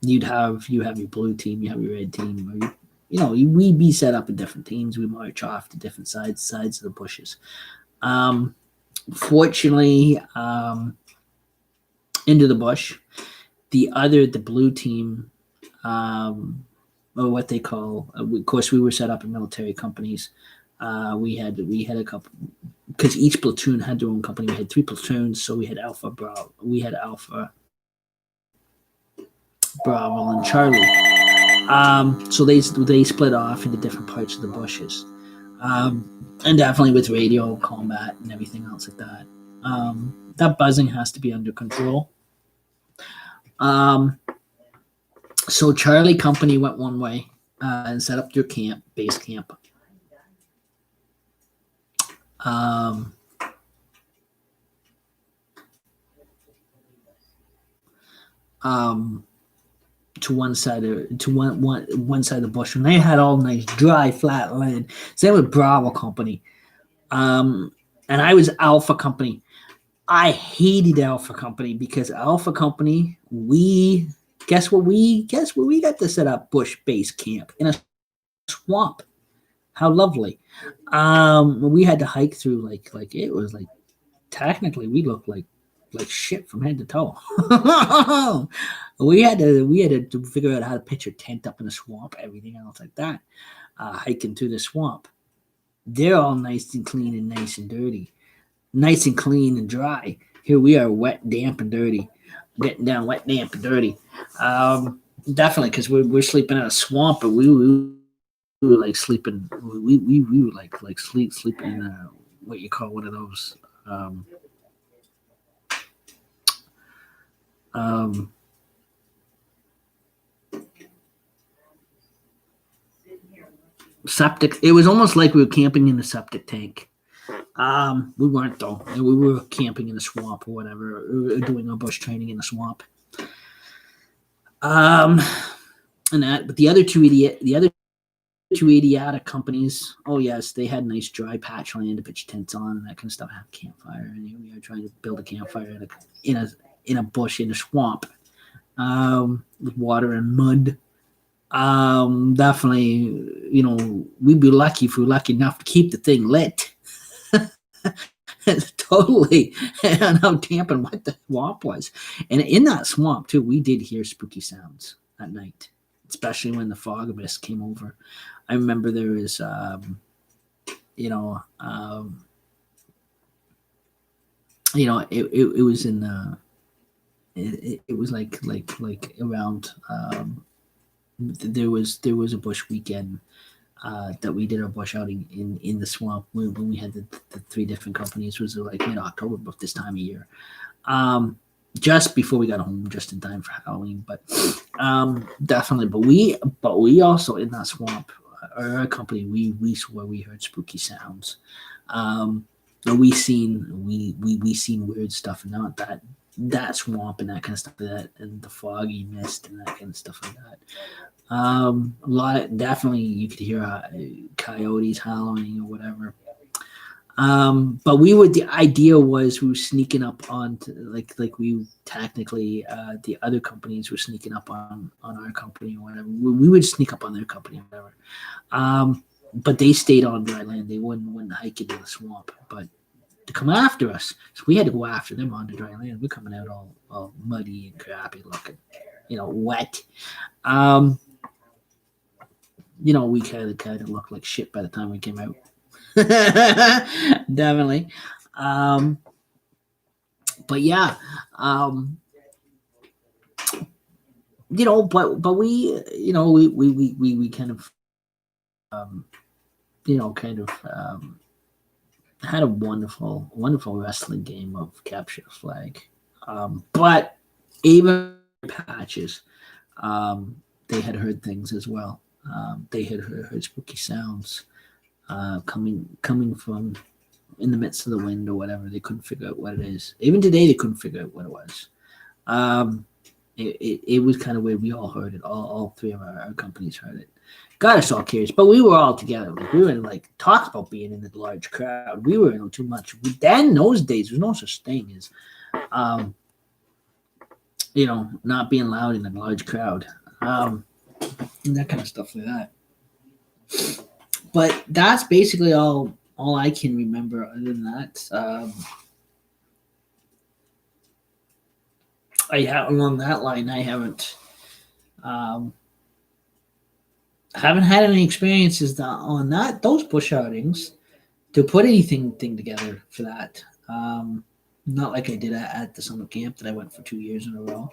you have your blue team, you have your red team, or we'd be set up in different teams. We march off to different sides of the bushes. Fortunately, into the bush, the blue team, or what they call, of course, we were set up in military companies. We had a couple, because each platoon had their own company. We had 3 platoons, so we had Alpha, Bravo, and Charlie. So they split off into different parts of the bushes, and definitely with radio combat and everything else like that. That buzzing has to be under control. So Charlie Company went one way and set up their base camp. To one side of the bush, and they had all nice dry flat land. Same with Bravo Company, and I was Alpha Company. I hated Alpha Company because Alpha Company, guess what we got to set up bush base camp in a swamp. How lovely. We had to hike through like it was like, technically we looked like shit from head to toe. we had to figure out how to pitch a tent up in the swamp, everything else like that. Hiking through the swamp. They're all nice and clean and nice and dirty. Nice and clean and dry. Here we are, wet, damp, and dirty. Getting down wet, damp, and dirty. Definitely, because we're sleeping in a swamp, but we were like sleeping. We were like sleeping in what you call one of those. Septic. It was almost like we were camping in a septic tank. We weren't though. We were camping in the swamp or whatever, or doing our bush training in the swamp. Um, and that, but the other two idiotic companies, oh yes, they had nice dry patch land to pitch tents on and that kind of stuff. Have a campfire, and here we are trying to build a campfire in a bush in a swamp, with water and mud. Definitely, we'd be lucky if we were lucky enough to keep the thing lit. Totally, and how damp and wet the swamp was. And in that swamp too, we did hear spooky sounds at night, especially when the fog mist came over. I remember there was, it was in it was like around, there was a bush weekend, that we did our bush outing in the swamp when we had the three different companies. It was like mid-October, about this time of year, just before we got home, just in time for Halloween. But definitely, but we also, in that swamp, our company, we swore we heard spooky sounds. And we seen weird stuff, and not that swamp and that kind of stuff, that and the foggy mist and that kind of stuff like that. A lot, definitely you could hear coyotes howling or whatever. But the idea was we were sneaking up on like we technically, the other companies were sneaking up on our company or whatever. We would sneak up on their company or whatever. But they stayed on dry land. They wouldn't hike into the swamp. But to come after us, so we had to go after them on the dry land. We're coming out all muddy and crappy looking, wet. We kind of looked like shit by the time we came out. Definitely. But yeah, but we kind of, had a wonderful wrestling game of capture the flag. But even patches, they had heard things as well. They had heard spooky sounds, coming from in the midst of the wind or whatever. They couldn't figure out what it is. Even today, they couldn't figure out what it was. It was kind of weird. We all heard it. All three of our companies heard it. Got us all curious, but we were all together. Like, we were talk about being in the large crowd. We were in too much. Then in those days, there's no such thing as, not being loud in a large crowd, and that kind of stuff like that. But that's basically all I can remember. Other than that, along that line, I haven't had any experiences on those bush outings to put anything together for that. Not like I did at the summer camp that I went for 2 years in a row.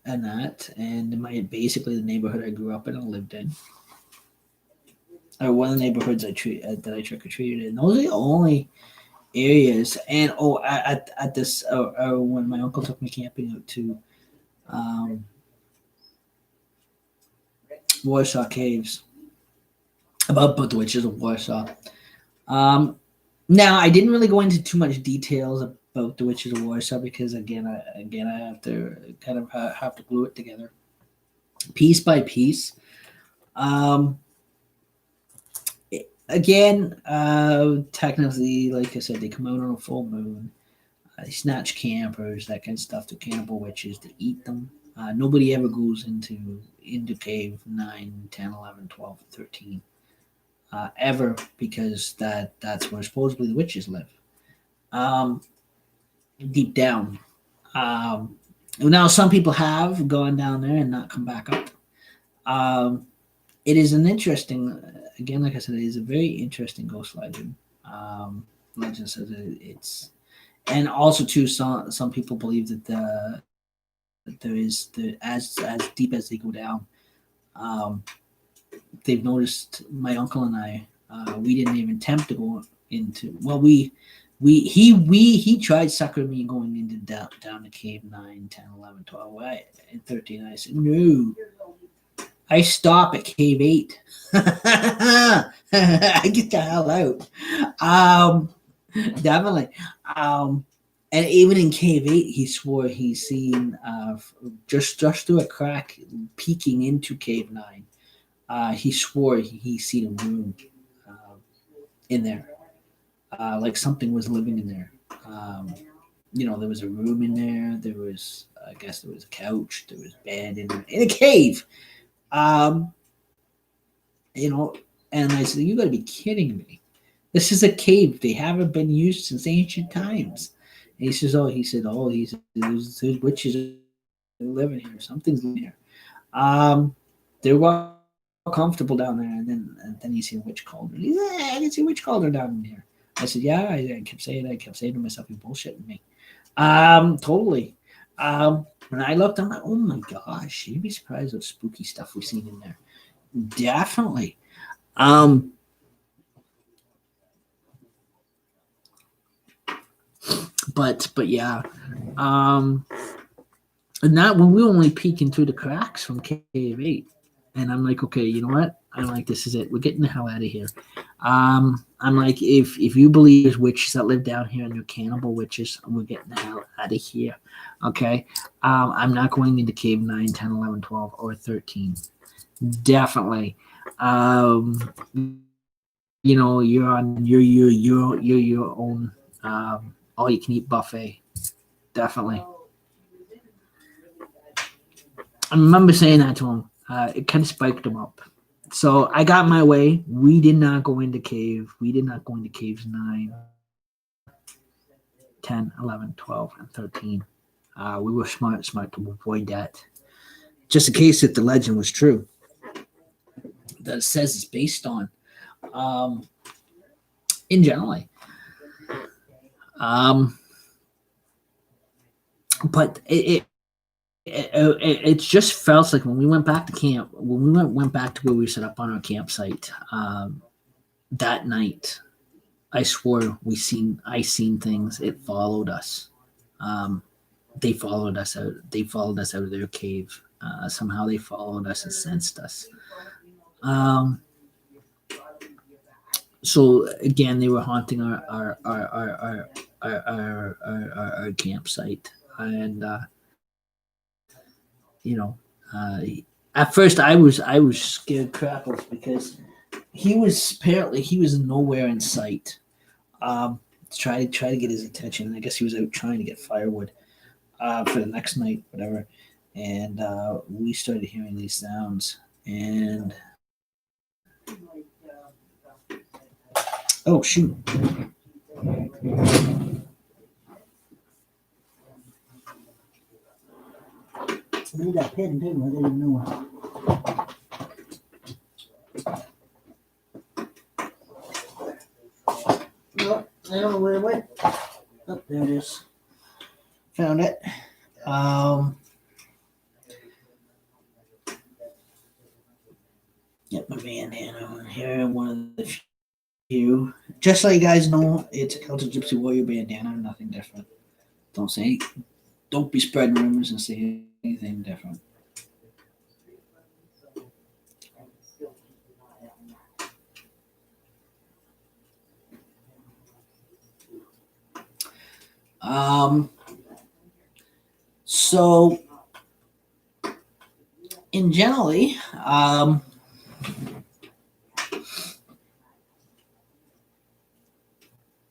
And that, and basically the neighborhood I grew up in and lived in, or one of the neighborhoods that I trick or treated in. Those are the only areas. And at this, when my uncle took me camping out to, Warsaw Caves, about the witches of Warsaw. Now, I didn't really go into too much details about the witches of Warsaw because again I have to kind of have to glue it together piece by piece. Technically, like I said, they come out on a full moon. They snatch campers, that kind of stuff, to cannibal witches to eat them. Nobody ever goes into cave 9, 10, 11, 12, 13 ever, because that's where supposedly the witches live. Deep down. Now, some people have gone down there and not come back up. It is an interesting, again, like I said, it is a very interesting ghost legend. Legend says it's, and also too, some people believe that there is as deep as they go down. They've noticed my uncle and I. We didn't even attempt to go into. Well, he tried suckering me going into down to cave 9, 10, 11, 12, and 13. I said no. I stop at cave 8. I get the hell out. Um, definitely. Um, and even in cave 8, he swore he's seen just through a crack peeking into cave 9. He swore he seen a room uh, in there, like something was living in there. There was a room in there. There was, I guess, there was a couch. There was a bed in a cave. Um, you know, and I said, "You got to be kidding me! This is a cave. They haven't been used since ancient times." And he says, there's witches living here. Something's living here. They were comfortable down there, and then you see a witch cauldron. He said, I can see a witch cauldron down in here. I said, yeah. I kept saying to myself, "You bullshitting me." Totally. When I looked, I'm like, oh my gosh, you'd be surprised what spooky stuff we've seen in there. Definitely. Um, but yeah. And that when we were only peeking through the cracks from cave 8, and I'm like, okay, you know what? I'm like, this is it. We're getting the hell out of here. I'm like, if you believe there's witches that live down here and they're cannibal witches, we're getting the hell out of here. Okay. I'm not going into cave 9, 10, 11, 12, or 13. Definitely. You're on your own all you can eat buffet. Definitely. I remember saying that to him. It kind of spiked him up. So I got my way. We did not go into cave. We did not go into caves 9, 10, 11, 12, and 13. We were smart to avoid that. Just in case if the legend was true that it says it's based on. In generally. But it just felt like when we went back to camp, when we went back to where we set up on our campsite that night, I swore I seen things. It followed us. They followed us out. They followed us out of their cave. Somehow they followed us and sensed us. So again, they were haunting our campsite, and you know, uh, at first I was scared crackles because he was nowhere in sight. Try to get his attention. I guess he was out trying to get firewood for the next night, whatever. And we started hearing these sounds, and oh shoot. I need that pen too. I didn't know. No, I don't know where it went. Oh, there it is. Found it. Get my bandana on here. One of the few. Just so you guys know, it's a Celtic Gypsy Warrior bandana. Nothing different. Don't be spreading rumors and say anything different. So in generally,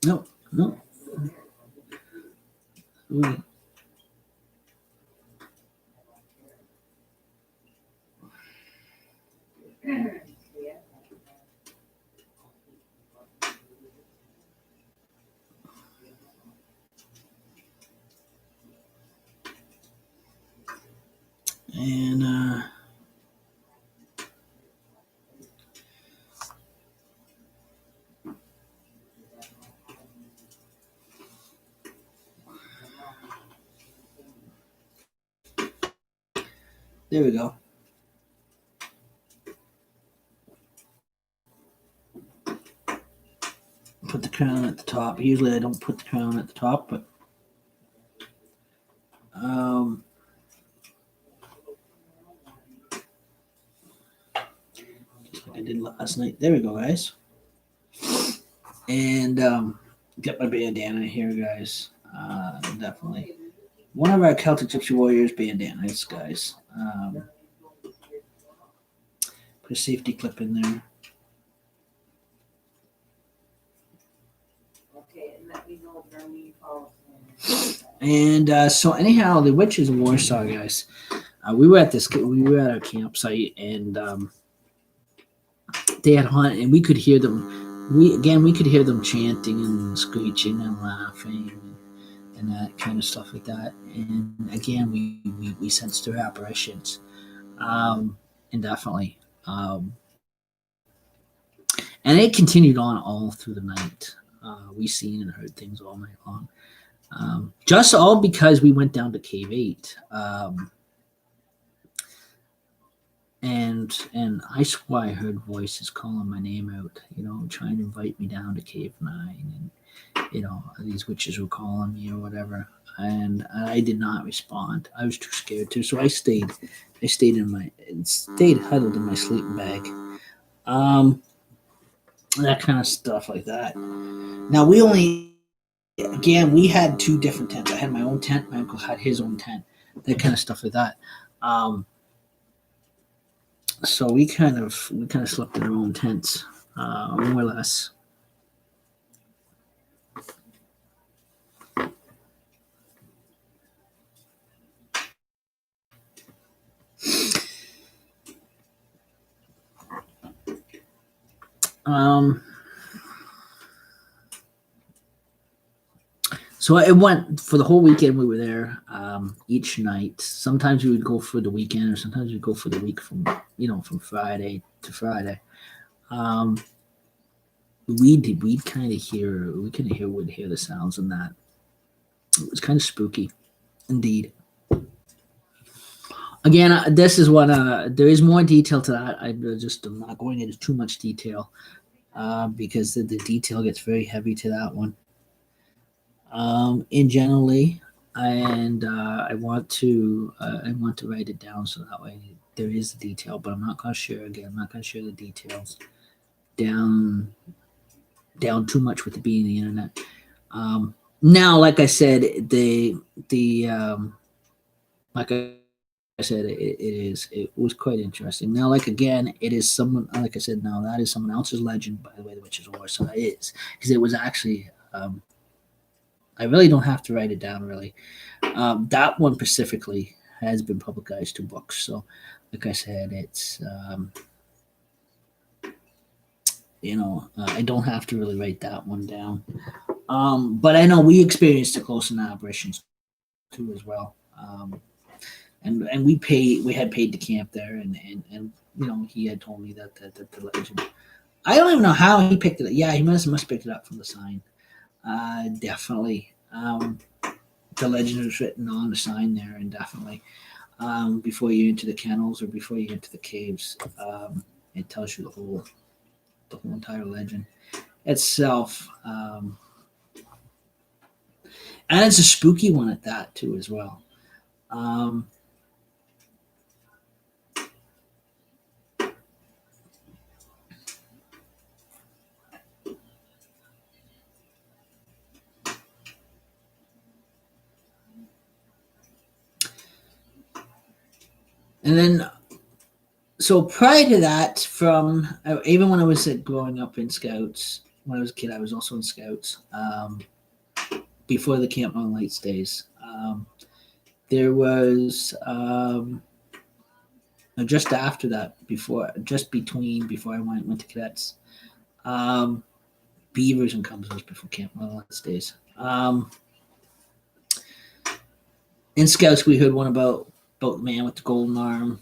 no. Ooh. And there we go. Put the crown at the top. Usually I don't put the crown at the top, but like I did last night. There we go, guys. And get my bandana here, guys. Definitely one of our Celtic Gypsy Warriors bandanas, guys. Put a safety clip in there. Okay, and let me know if Darlene calls. And so anyhow, the Witches of Warsaw, guys. We were at our campsite, and they had hunt, and we could hear them. We could hear them chanting and screeching and laughing and that kind of stuff like that. And again, we sensed their apparitions, and definitely. And it continued on all through the night. We seen and heard things all night long. Just all because we went down to Cave 8. And I swear I heard voices calling my name out, trying to invite me down to Cave 9. And, these witches were calling me or whatever. And I did not respond. I was too scared to. So I stayed huddled in my sleeping bag. That kind of stuff like that. Now we had two different tents. I had my own tent. My uncle had his own tent. That kind of stuff like that. So we kind of slept in our own tents, more or less. So it went for the whole weekend. We were there each night. Sometimes we would go for the weekend, or sometimes we'd go for the week from Friday to Friday. We'd kind of hear the sounds in that. It was kind of spooky, indeed. Again, this is what there is more detail to that. I'm not going into too much detail because the detail gets very heavy to that one. In generally, and I want to write it down so that way there is the detail, but I'm not going to share the details down too much with it being the internet. Now, like I said, it was quite interesting. Now, like again, it is someone. Like I said, now that is someone else's legend. By the way, the Witches of Warsaw is, because it was actually. I really don't have to write it down. Really, that one specifically has been publicized 2 books. So, like I said, it's I don't have to really write that one down. But I know we experienced the close and apparitions too as well. And we had paid to camp there, and he had told me that the legend. I don't even know how he picked it up. Yeah, he must pick it up from the sign. Definitely. The legend was written on the sign there, and definitely before you enter the kennels or before you enter the caves, it tells you the whole entire legend itself. And it's a spooky one at that too as well. And then, so prior to that, from even when I was growing up in Scouts, when I was a kid, I was also in Scouts. Before the Camp Northern Lights days, there was just after that, before I went to cadets, Beavers and Cubs was before Camp Northern Lights days. In Scouts, we heard one about the man with the golden arm.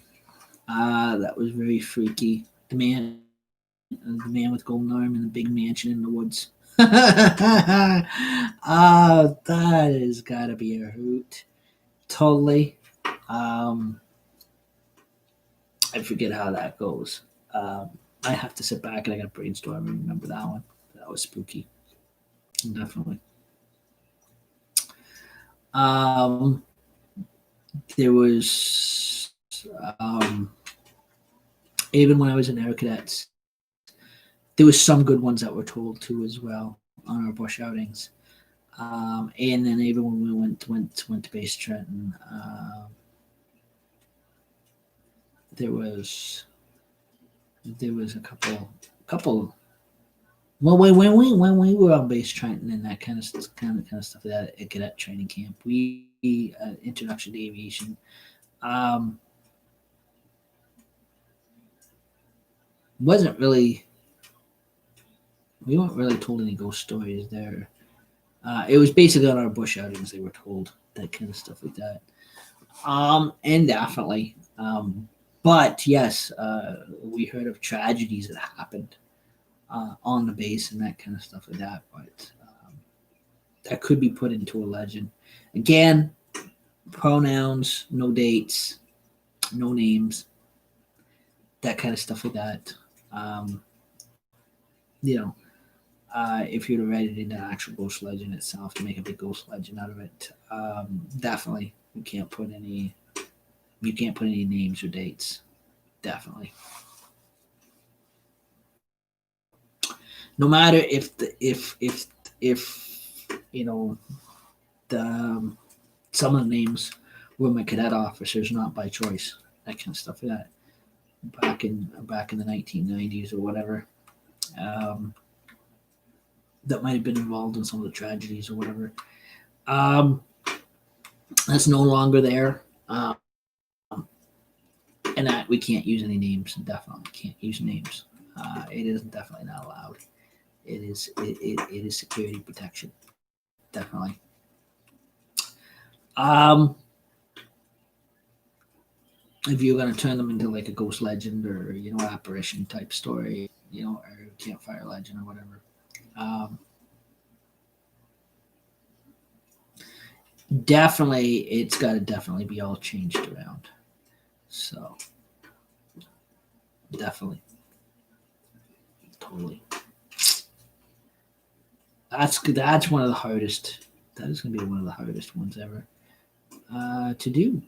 That was very freaky. The man with the golden arm in the big mansion in the woods. That has got to be a hoot. Totally. I forget how that goes. I have to sit back and I got to brainstorm and remember that one. That was spooky. Definitely. There was even when I was in Air Cadets, there was some good ones that were told too as well on our bush outings. And then even when we went to base Trenton, there was a couple. Well, when we were on base Trenton and that kind of stuff like that at cadet training camp, we introduction to aviation. Wasn't really. We weren't really told any ghost stories there. It was basically on our bush outings they were told that kind of stuff like that. And definitely. But yes, we heard of tragedies that happened on the base and that kind of stuff like that. But that could be put into a legend. Again, pronouns, no dates, no names, that kind of stuff like that. If you'd have read it into actual ghost legend itself to make a big ghost legend out of it, definitely you can't put any names or dates. Definitely. No matter if some of the names were my cadet officers, not by choice, that kind of stuff like that. Back in the 1990s or whatever, that might have been involved in some of the tragedies or whatever. That's no longer there, and that we can't use any names. Definitely can't use names. It is definitely not allowed. It is security protection. Definitely. If you're going to turn them into like a ghost legend or apparition type story, or campfire legend or whatever, definitely it's got to definitely be all changed around. So definitely, totally. That's one of the hardest. That is going to be one of the hardest ones ever to do.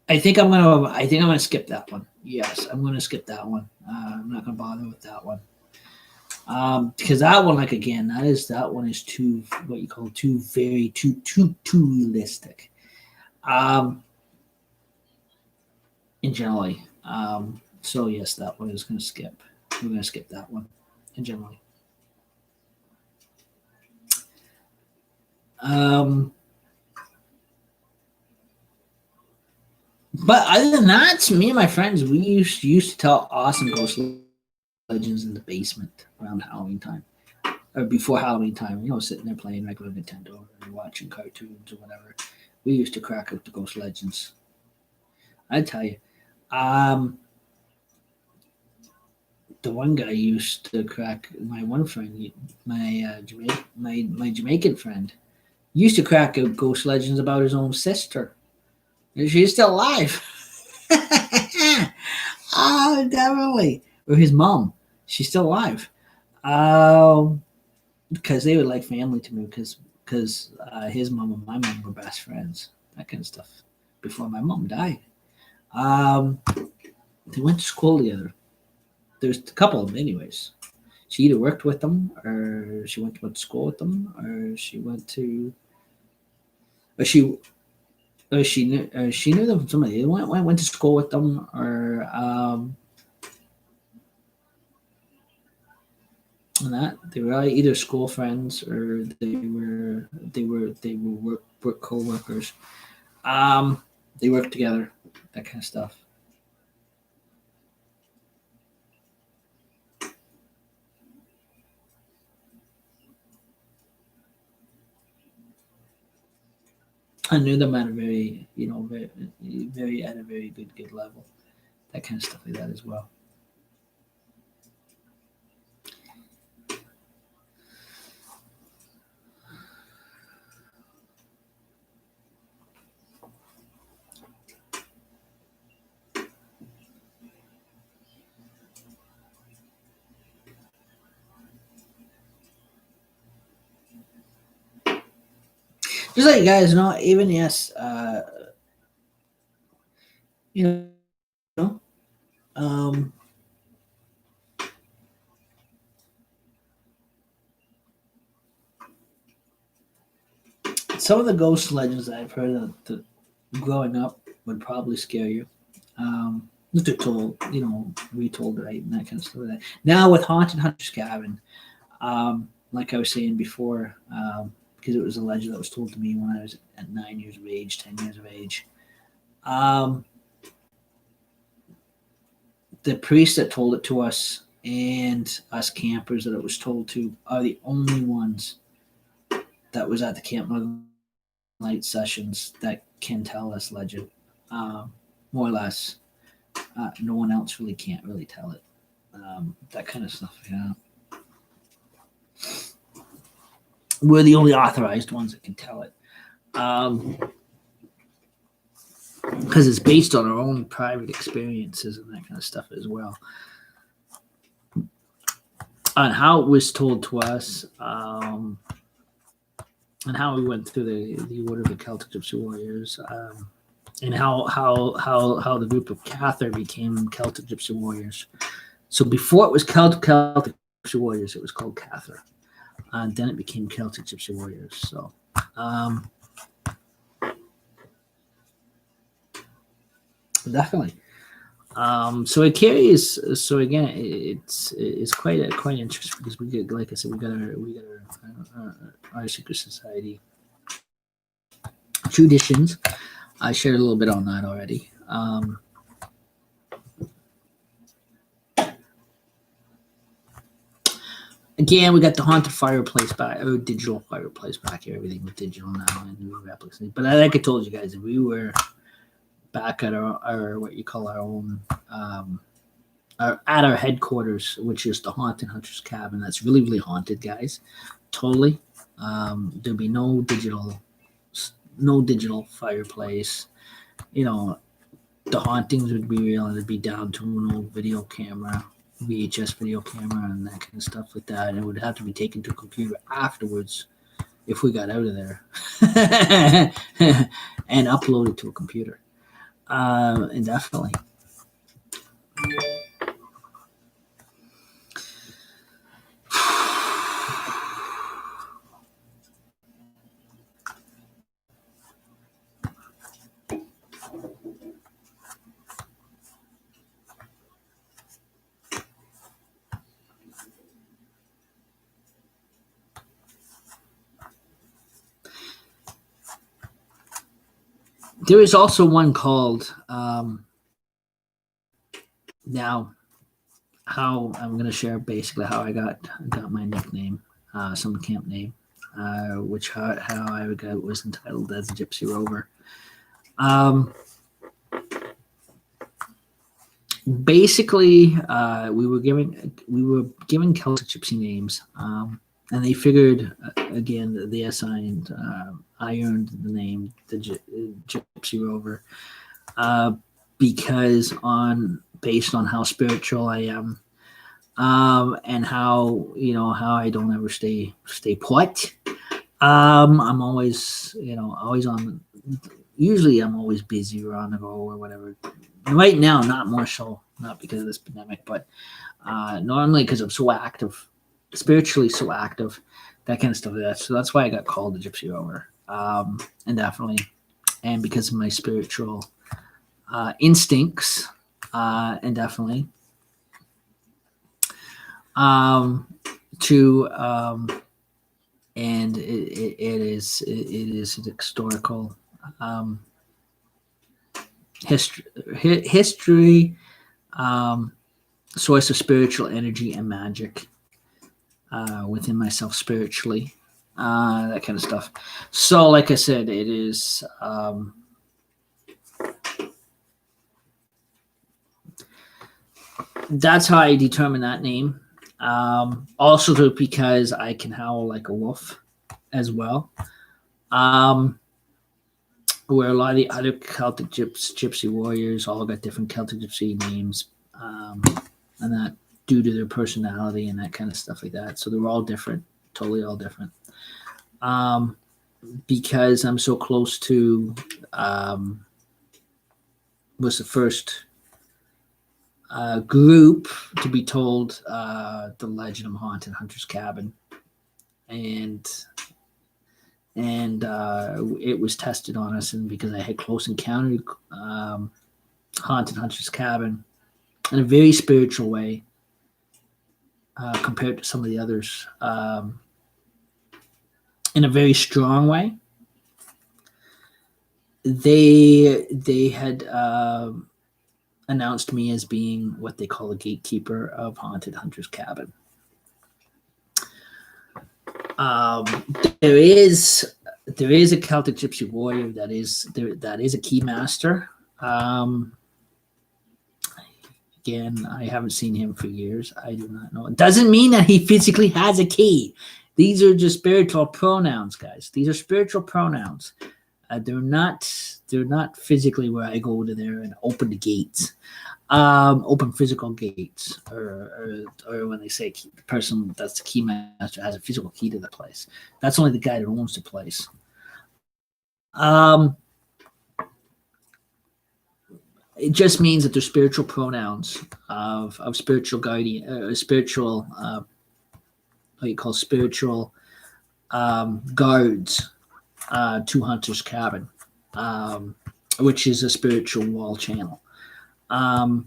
I think I'm gonna skip that one. Yes, I'm gonna skip that one. I'm not gonna bother with that one. Because that one, like again, that one is too what you call too realistic. In generally. So yes, that one is gonna skip. We're gonna skip that one in generally. But other than that, me and my friends, we used to tell awesome ghost legends in the basement around Halloween time. Or before Halloween time, sitting there playing regular Nintendo or watching cartoons or whatever. We used to crack out the ghost legends. I tell you. The one guy used to crack my one friend, my Jamaican friend, used to crack out ghost legends about his own sister. She's still alive. Oh, definitely. Or his mom. She's still alive. Because they were like family to me because his mom and my mom were best friends. That kind of stuff. Before my mom died. They went to school together. There's a couple of them anyways. She either worked with them or she went to school with them or she went to she knew them from somebody. They went to school with them, or and that they were either school friends or they were work co-workers. They worked together, that kind of stuff. I knew them at a very, at a very good level. That kind of stuff like that as well. Just let you guys know, even yes, you know, Um, some of the ghost legends I've heard that growing up would probably scare you. If they're told, retold right and that kind of stuff. Like that. Now with Haunted Hunter's Cabin, like I was saying before, because it was a legend that was told to me when I was at 9 years of age, 10 years of age. The priest that told it to us and us campers that it was told to are the only ones that was at the Camp Northern Light sessions that can tell us legend, more or less. No one else really can't really tell it. That kind of stuff. Yeah, we're the only authorized ones that can tell it, because it's based on our own private experiences and that kind of stuff as well. On how it was told to us, and how we went through the order of the Celtic Gypsy Warriors. And how the group of Cathar became Celtic Gypsy Warriors. So before it was Celtic Gypsy Warriors, it was called Cathar, and then it became Celtic Gypsy Warriors. So, definitely. So it carries. So again, it's quite interesting because we get, like I said, we got our secret society traditions. I shared a little bit on that already. Again, we got the haunted fireplace back, or digital fireplace back here. Everything was digital now and new replicas. But like I told you guys, we were back at our what you call our own, at our headquarters, which is the Haunted Hunter's Cabin. That's really, really haunted, guys. Totally. There'll be no digital fireplace. The hauntings would be real, and it'd be down to an old video camera, VHS video camera, and that kind of stuff like that. And it would have to be taken to a computer afterwards if we got out of there and uploaded to a computer. And definitely. There is also one called now. How I'm going to share basically how I got my nickname, some camp name, which how I was entitled as a Gypsy Rover. Basically, we were given Celtic Gypsy names, and they figured again they assigned. I earned the name the Gypsy Rover because based on how spiritual I am, and how how I don't ever stay put. I'm always always on. Usually, I'm always busy or on the go or whatever. Right now, not more so, not because of this pandemic, but normally because I'm so active, spiritually so active, that kind of stuff. So that's why I got called the Gypsy Rover, and definitely, and because of my spiritual instincts, and definitely, to and it is an historical history, source of spiritual energy and magic within myself spiritually, that kind of stuff. So like I said, it is that's how I determine that name. Also because I can howl like a wolf as well. Where a lot of the other Celtic Gypsy warriors all got different Celtic Gypsy names, and that due to their personality and that kind of stuff like that. So they're all different, totally all different. Because I'm so close to was the first group to be told the legend of Haunted Hunter's Cabin, and it was tested on us, and because I had close encounter Haunted Hunter's Cabin in a very spiritual way compared to some of the others, in a very strong way. They had announced me as being what they call a gatekeeper of Haunted Hunter's Cabin. There is a Celtic Gypsy warrior that is a key master. Again, I haven't seen him for years. I do not know. It doesn't mean that he physically has a key. These are just spiritual pronouns, guys. These are spiritual pronouns. They're not physically where I go to there and open the gates, open physical gates, or when they say the person that's the key master has a physical key to the place. That's only the guy that owns the place. It just means that they're spiritual pronouns of spiritual guardian, spiritual, what you call spiritual guards to Hunter's Cabin, which is a spiritual wall channel. That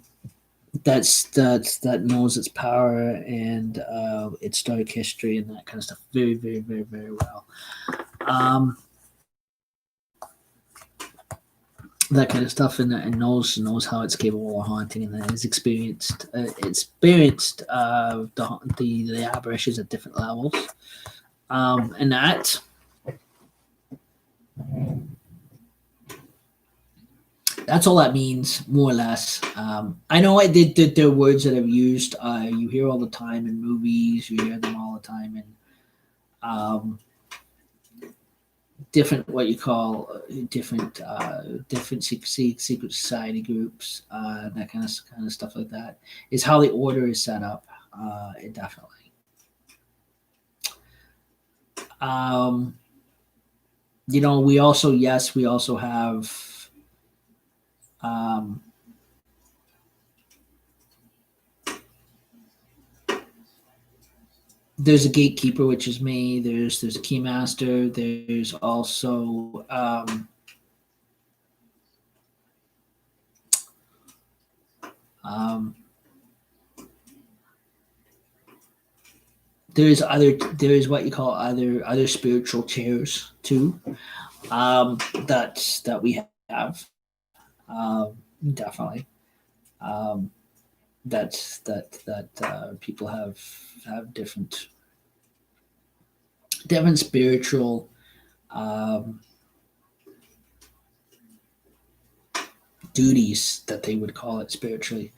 knows its power and its dark history and that kind of stuff very, very, very, very well. That kind of stuff, and knows how it's capable of haunting, and has experienced the apparitions at different levels, and that's all that means, more or less. I know they're words that I've used. You hear all the time in movies. You hear them all the time in different what you call different secret society groups, that kind of stuff like that. Is how the order is set up. Definitely. We also have. There's a gatekeeper, which is me. There's a key master. There's also there's what you call other spiritual chairs too, that we have, definitely, that people have different spiritual duties that they would call it spiritually,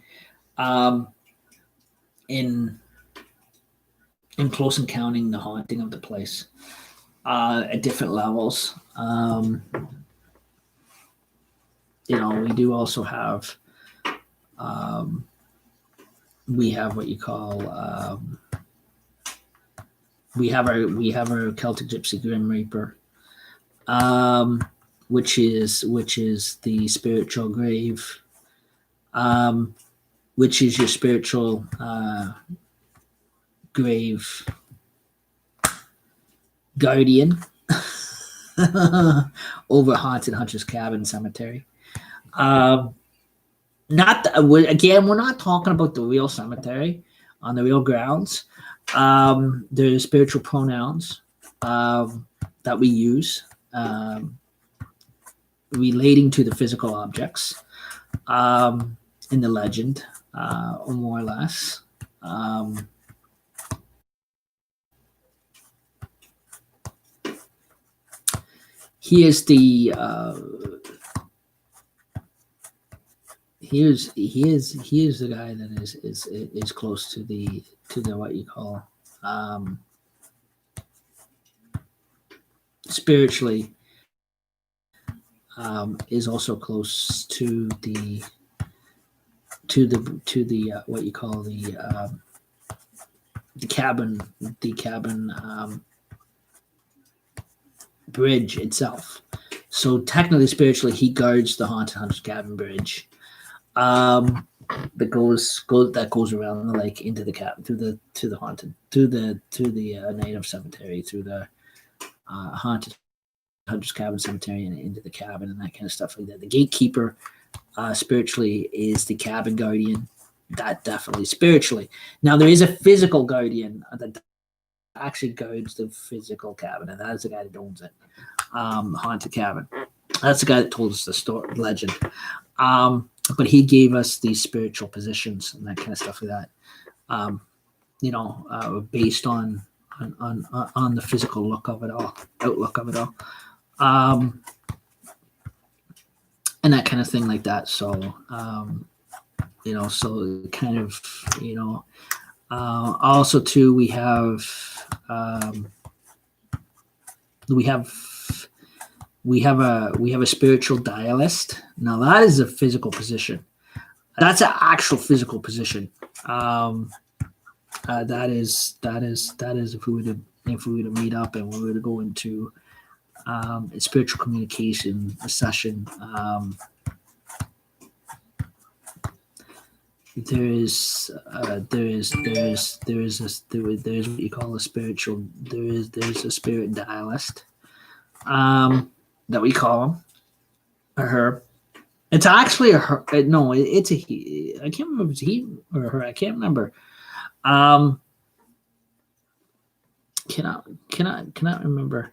in close encountering the haunting of the place, at different levels. We do also have we have what you call we have our Celtic Gypsy Grim Reaper, which is the spiritual grave, which is your spiritual grave guardian over Haunted Hunter's Cabin Cemetery. We're not talking about the real cemetery on the real grounds. There's spiritual pronouns that we use relating to the physical objects in the legend, or more or less. Here's the here's the guy that is close to the what you call spiritually, is also close to the what you call the cabin bridge itself. So technically, spiritually, he guards the Haunted Hunter's Cabin bridge. that goes around the lake into the cabin, to the haunted, to the native cemetery, through the haunted hunter's cabin cemetery, and into the cabin and that kind of stuff like that. The gatekeeper spiritually is the cabin guardian. That definitely spiritually. Now there is a physical guardian that actually guards the physical cabin, and that is the guy that owns it. Haunted cabin. That's the guy that told us the story legend. But he gave us these spiritual positions and that kind of stuff like that. Based on the physical look of it all, outlook of it all, and that kind of thing like that. So, so kind of, also too, we have a spiritual dialist. Now that is a physical position. That's an actual physical position. That is if we were to meet up and we were to go into a spiritual communication session. There's what you call a spiritual. There's a spirit dialist. That we call him or her. It's actually a her. No, it's a he. I can't remember if it's he or her. I can't remember. Cannot remember.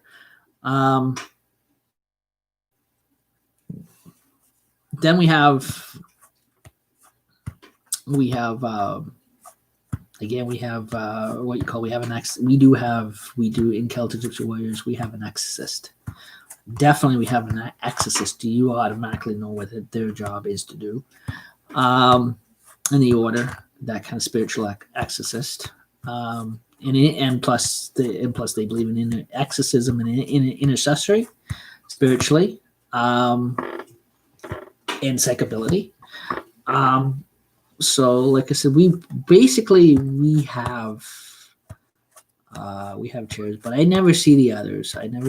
Then we have what you call, we do in Celtic Gypsy Warriors, we have an exorcist. Definitely we have an exorcist. You automatically know what their job is to do. In the order, that kind of spiritual exorcist. And plus they believe in exorcism and in intercessory, spiritually, and psychability. So like I said, we have chairs, but I never see the others. I don't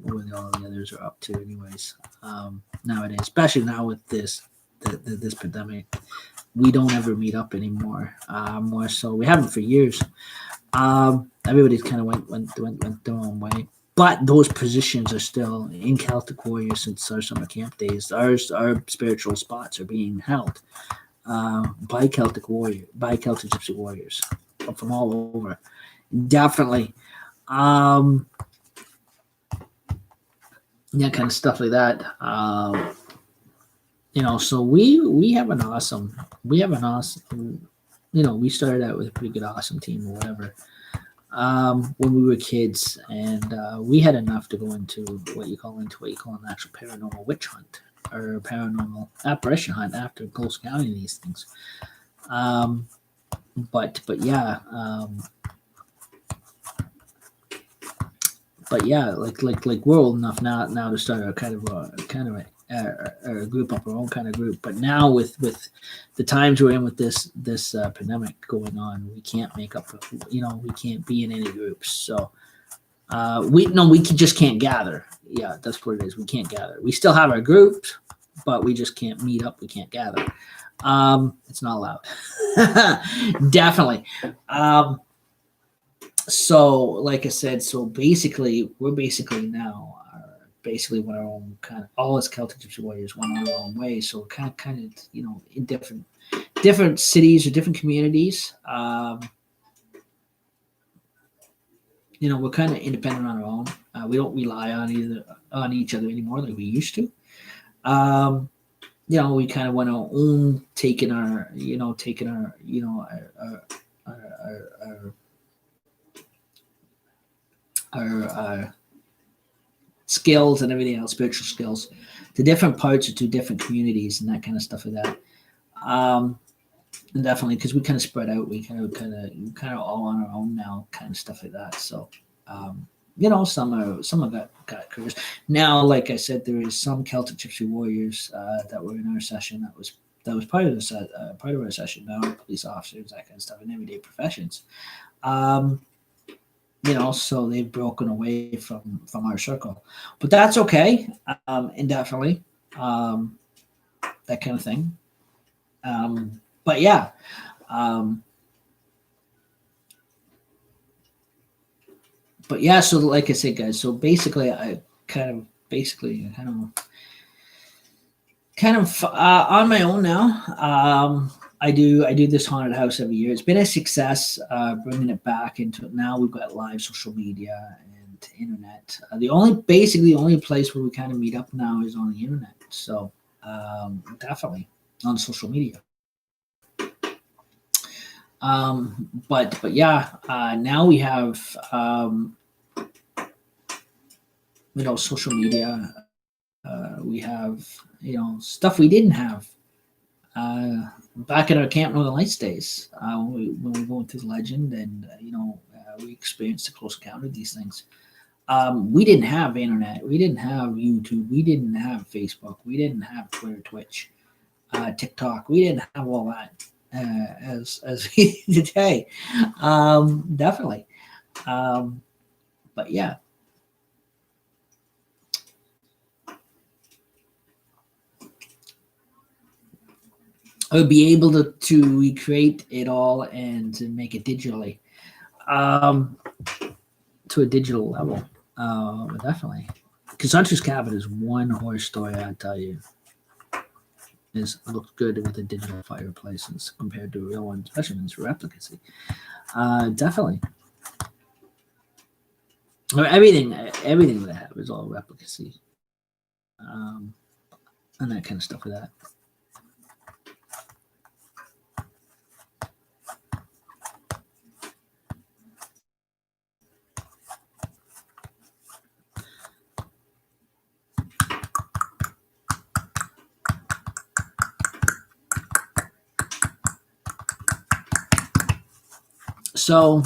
know what all the others are up to anyways. Nowadays, especially now with this pandemic, we don't ever meet up anymore. More so, we haven't for years. Everybody's kind of went their own way. But those positions are still in Celtic Warriors since our summer camp days. Our spiritual spots are being held by Celtic Gypsy Warriors from all over. Definitely. That kind of stuff like that. So we have an awesome, we started out with a pretty good, awesome team or whatever. When we were kids, and we had enough to go into what you call an actual paranormal witch hunt or paranormal apparition hunt after close counting these things. But yeah, we're old enough now to start a kind of a group up, our own kind of group. But now with the times we're in with this pandemic going on, we can't make up. We can't be in any groups. So we just can't gather. Yeah, that's what it is. We can't gather. We still have our groups, but we just can't meet up. We can't gather. It's not allowed. Definitely. So like I said, so basically we're now when our own kind of, all as Celtic Gypsy Warriors went our own way. So kind of in different cities or different communities. We're kind of independent on our own. We don't rely on each other anymore like we used to. We kind of went our own, taking our skills and everything else, spiritual skills, to different parts or to different communities and that kind of stuff like that. And definitely, because we kind of spread out, we kind of all on our own now, kind of stuff like that. So, some have got careers now. Like I said, there is some Celtic Gypsy Warriors that were in our session. That was part of our session. Now, police officers, that kind of stuff, in everyday professions. So they've broken away from our circle, but that's okay. Indefinitely, that kind of thing. But yeah, um, so like I said, guys, so basically, I kind of on my own now. I do this haunted house every year. It's been a success, bringing it back into it. Now we've got live social media and internet. The only place where we kind of meet up now is on the internet. So definitely on social media. But yeah, now we have social media. We have stuff we didn't have back in our Camp Northern Lights days, when we go into the legend, and we experienced a close encounter of these things. We didn't have internet, we didn't have YouTube, we didn't have Facebook, we didn't have Twitter, Twitch, TikTok. We didn't have all that as we do today. Definitely. But yeah. I would be able to recreate it all and to make it digitally, to a digital level. Definitely. Because Hunter's Cabin is one horror story, I tell you. It looks good with a digital fireplaces compared to a real one, especially when it's replicacy. Definitely. Or everything that I have is all replicacy. And that kind of stuff with that. So,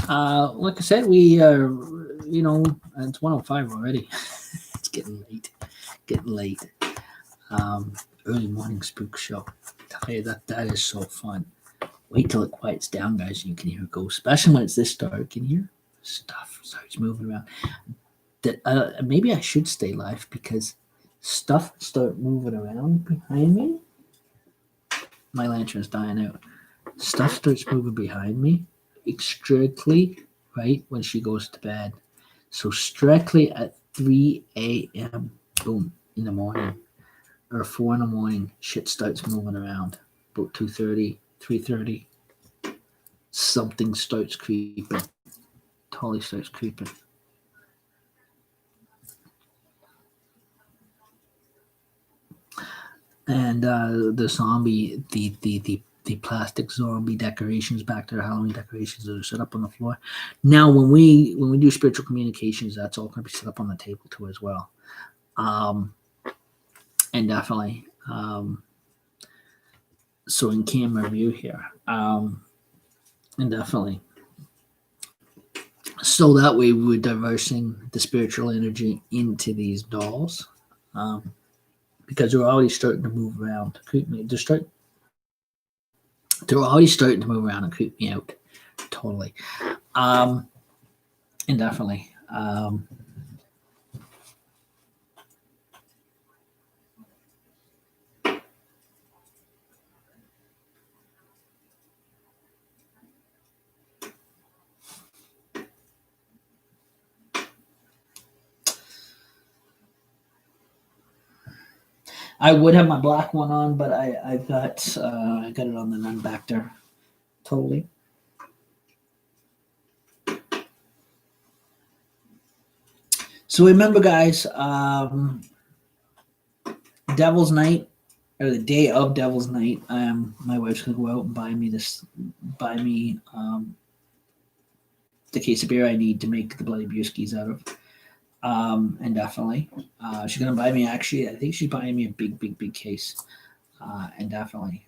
like I said, we it's 1:05 already. It's getting late. Early morning spook show. Tell you that is so fun. Wait till it quiets down, guys, and you can hear ghosts, especially when it's this dark. You can hear stuff starts moving around. Maybe I should stay live because stuff start moving around behind me. My lantern's dying out. Stuff starts moving behind me, strictly right when she goes to bed. So strictly at 3 a.m. boom in the morning, or 4 in the morning, shit starts moving around. About 2:30, 3:30, something starts creeping. Totally starts creeping. And the zombie, the plastic zombie decorations back there, Halloween decorations that are set up on the floor. Now, when we do spiritual communications, that's all going to be set up on the table too as well. And definitely, so in camera view here, and definitely, so that way we're diversing the spiritual energy into these dolls, because they're already starting to move around, creep me. They're already starting to move around and creep me out, totally, and definitely. I would have my black one on, but I got it on the nun back there, totally. So remember, guys, Devil's Night, or the day of Devil's Night, my wife's gonna go out and buy me the case of beer I need to make the Bloody Brewskis out of. And definitely, she's gonna buy me. Actually, I think she's buying me a big case, and definitely,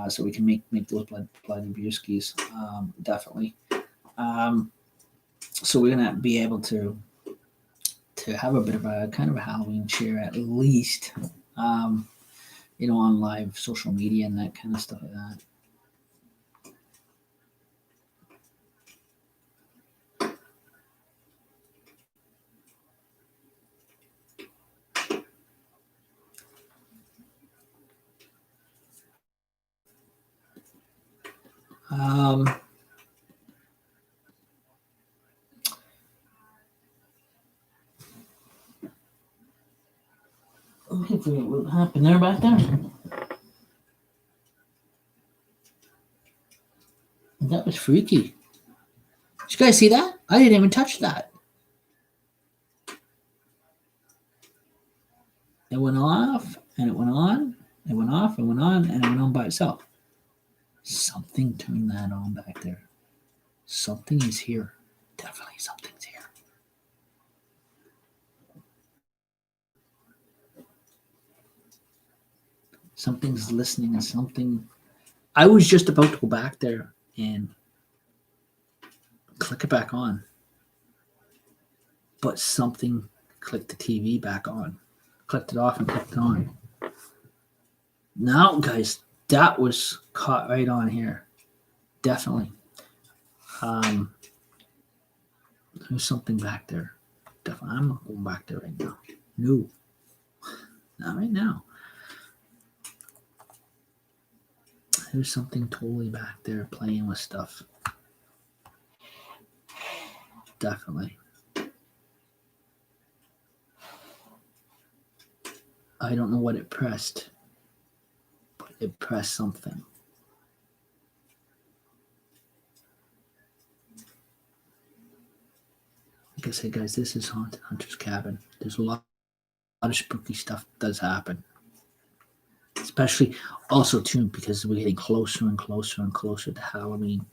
so we can make those Bloody Brewskis. Definitely. So we're gonna be able to have a bit of a kind of a Halloween cheer at least, on live social media and that kind of stuff like that. Um, what happened there back there? That was freaky. Did you guys see that? I didn't even touch that. It went off, and it went on. It went off, it went on, and it went on by itself. Something turned that on back there. Something is here. Definitely something's here. Something's listening and something. I was just about to go back there and click it back on. But something clicked the TV back on. Clicked it off and clicked it on. Now, guys, that was caught right on here. Definitely. There's something back there. Definitely. I'm not going back there right now. No. Not right now. There's something totally back there playing with stuff. Definitely. I don't know what it pressed, but it pressed something. Like I said, guys, this is Haunted Hunter's Cabin. There's a lot of spooky stuff that does happen. Especially also too because we're getting closer and closer and closer to Halloween.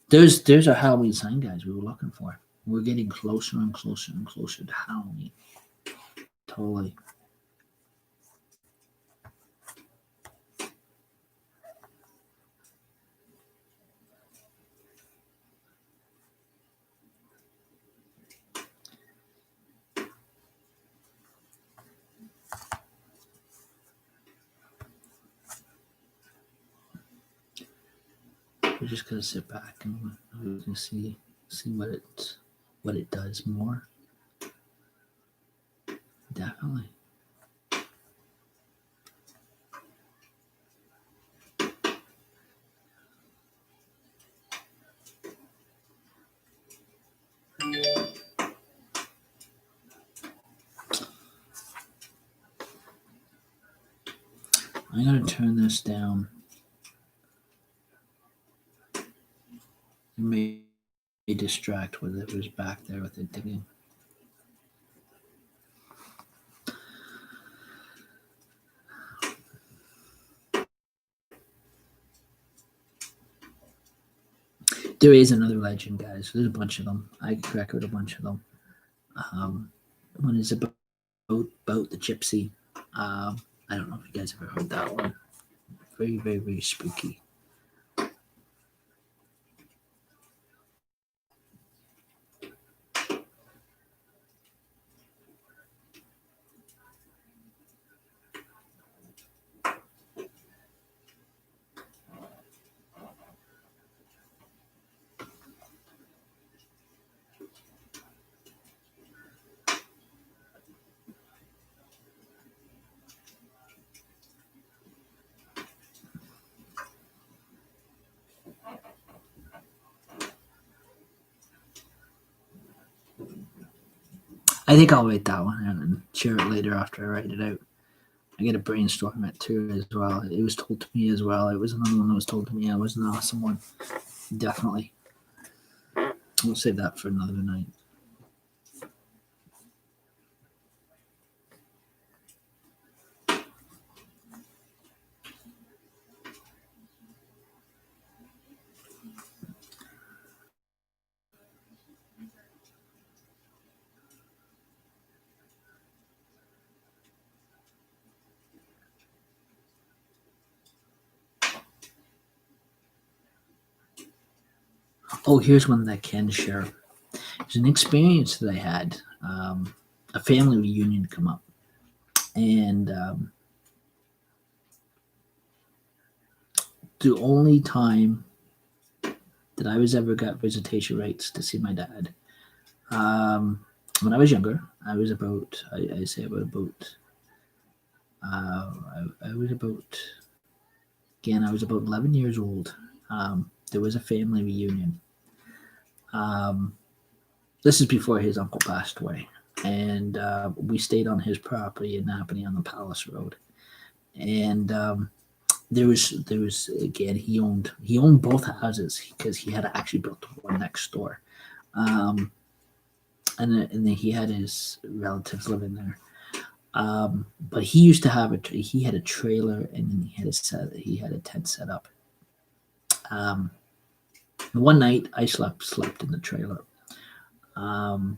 There's our Halloween sign, guys, we were looking for. We're getting closer and closer and closer to Halloween. Totally. We're just gonna sit back and we can see what it does more. Definitely. I'm gonna turn this down. It may distract whatever's back there with it digging. There is another legend, guys. There's a bunch of them. I could record a bunch of them. One is about the gypsy. I don't know if you guys ever heard that one. Very, very, very spooky. I think I'll write that one and share it later after I write it out. I get to brainstorm it too as well. It was told to me as well. It was another one that was told to me. It was an awesome one. Definitely. We'll save that for another night. Oh, here's one that I can share. It's an experience that I had. A family reunion come up, and the only time that I was ever got visitation rights to see my dad. When I was younger, I was about. I say about. I was about. Again, I was about 11 years old. There was a family reunion. This is before his uncle passed away, and we stayed on his property in Napanee on the Palace Road. And there was again, he owned both houses because he had actually built the one next door. And then he had his relatives living there. But he used to have he had a trailer, and then he had a tent set up. One night I slept in the trailer, and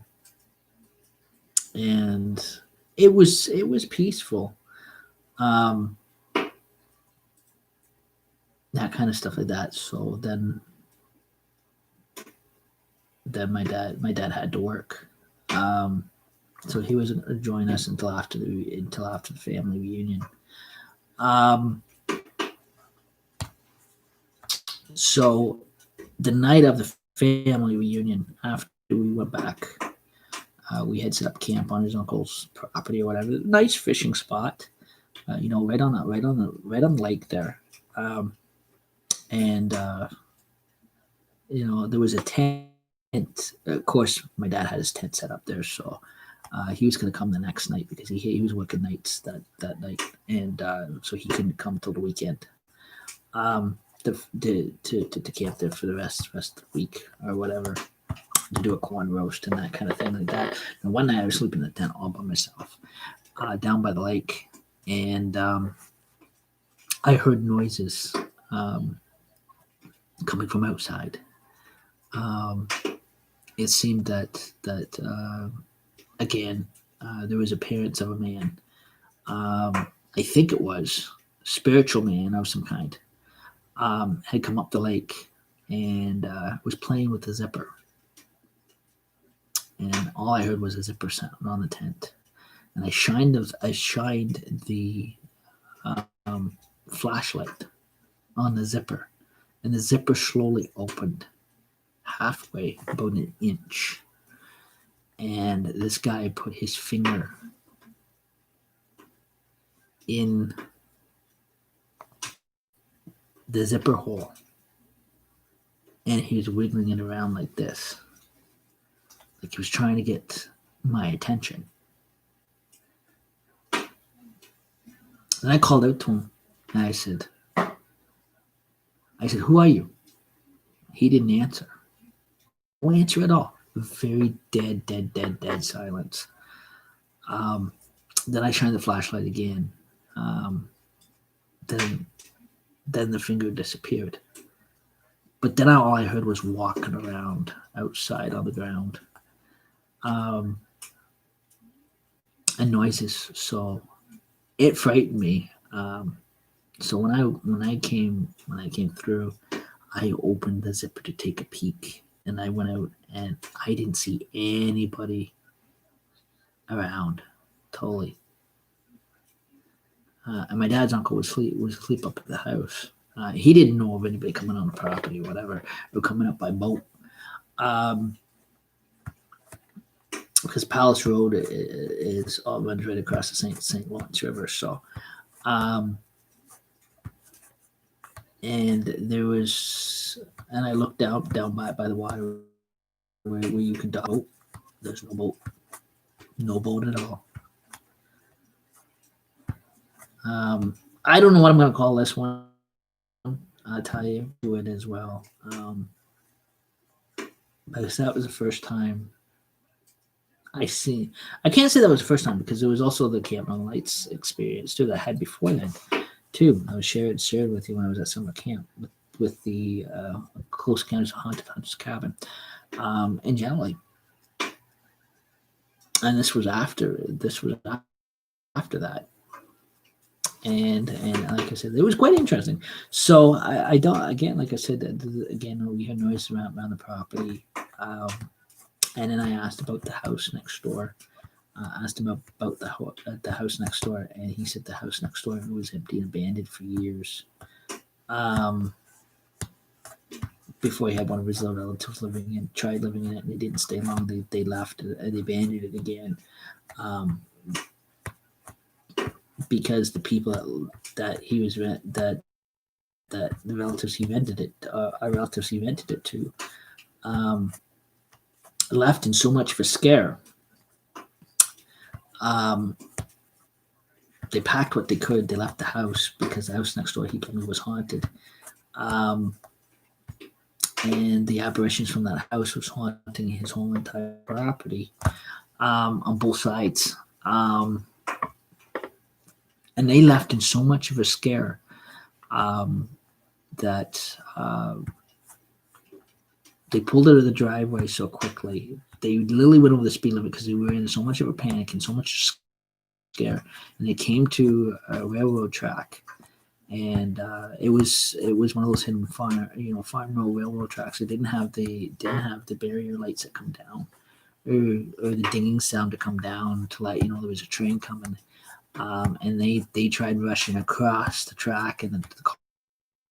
it was peaceful. That kind of stuff like that. So then my dad had to work. So he wasn't going to join us until after the family reunion. So the night of the family reunion, after we went back, we had set up camp on his uncle's property or whatever. Nice fishing spot, right on the lake there. And there was a tent. Of course, my dad had his tent set up there, so he was going to come the next night because he was working nights that night, and so he couldn't come till the weekend. To camp there for the rest of the week or whatever, to do a corn roast and that kind of thing like that. And one night I was sleeping in the tent all by myself, down by the lake, and I heard noises coming from outside. It seemed that again, there was appearance of a man. I think it was a spiritual man of some kind. Had come up the lake and was playing with the zipper. And all I heard was a zipper sound on the tent. And I shined the flashlight on the zipper, and the zipper slowly opened halfway, about an inch. And this guy put his finger in the zipper hole, and he was wiggling it around like this, like he was trying to get my attention. And I called out to him, and I said, "Who are you?" He didn't answer. No answer at all. Very dead silence. Then I shined the flashlight again. Then the finger disappeared. But then all I heard was walking around outside on the ground, and noises. So it frightened me. So when I came through, I opened the zipper to take a peek, and I went out, and I didn't see anybody around. Totally. And my dad's uncle was asleep up at the house. He didn't know of anybody coming on the property or whatever, or coming up by boat. Because Palace Road runs right across the St. Lawrence River. So, and there was, and I looked down by the water where you can dock boat. There's no boat at all. I don't know what I'm going to call this one. I'll tell you it as well. Because that was the first time I can't say that was the first time, because there was also the Camp on Lights experience too that I had before then too. I was shared with you when I was at summer camp with the Close Encounters of Haunted Hunter's Cabin in General. And this was after that. And like I said, it was quite interesting. So I don't, again, like I said, again, we heard noise around the property. And then I asked about the house next door. Asked him about the house next door, and he said the house next door was empty and abandoned for years. Before he had one of his relatives tried living in it, and they didn't stay long. They left it, and they abandoned it again. Because the people that the relatives he rented it, our relatives he rented it to, left in so much of a scare. They packed what they could. They left the house because the house next door, he told me, was haunted. And the apparitions from that house was haunting his whole entire property, on both sides. And they left in so much of a scare that they pulled out of the driveway so quickly. They literally went over the speed limit because they were in so much of a panic and so much scare. And they came to a railroad track, and it was one of those hidden farm road railroad tracks. It didn't have the barrier lights that come down, or the dinging sound to come down to let you know there was a train coming. And they tried rushing across the track, and the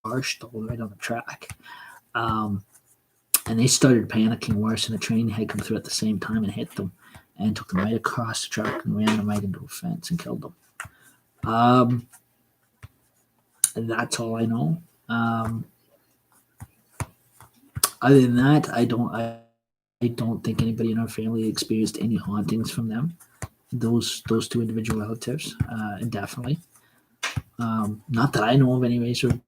car stalled right on the track. And they started panicking worse, and the train had come through at the same time and hit them, and took them right across the track and ran them right into a fence and killed them. And that's all I know. Other than that, I don't think anybody in our family experienced any hauntings from them. Those two individual relatives, definitely. Not that I know of, anyways, or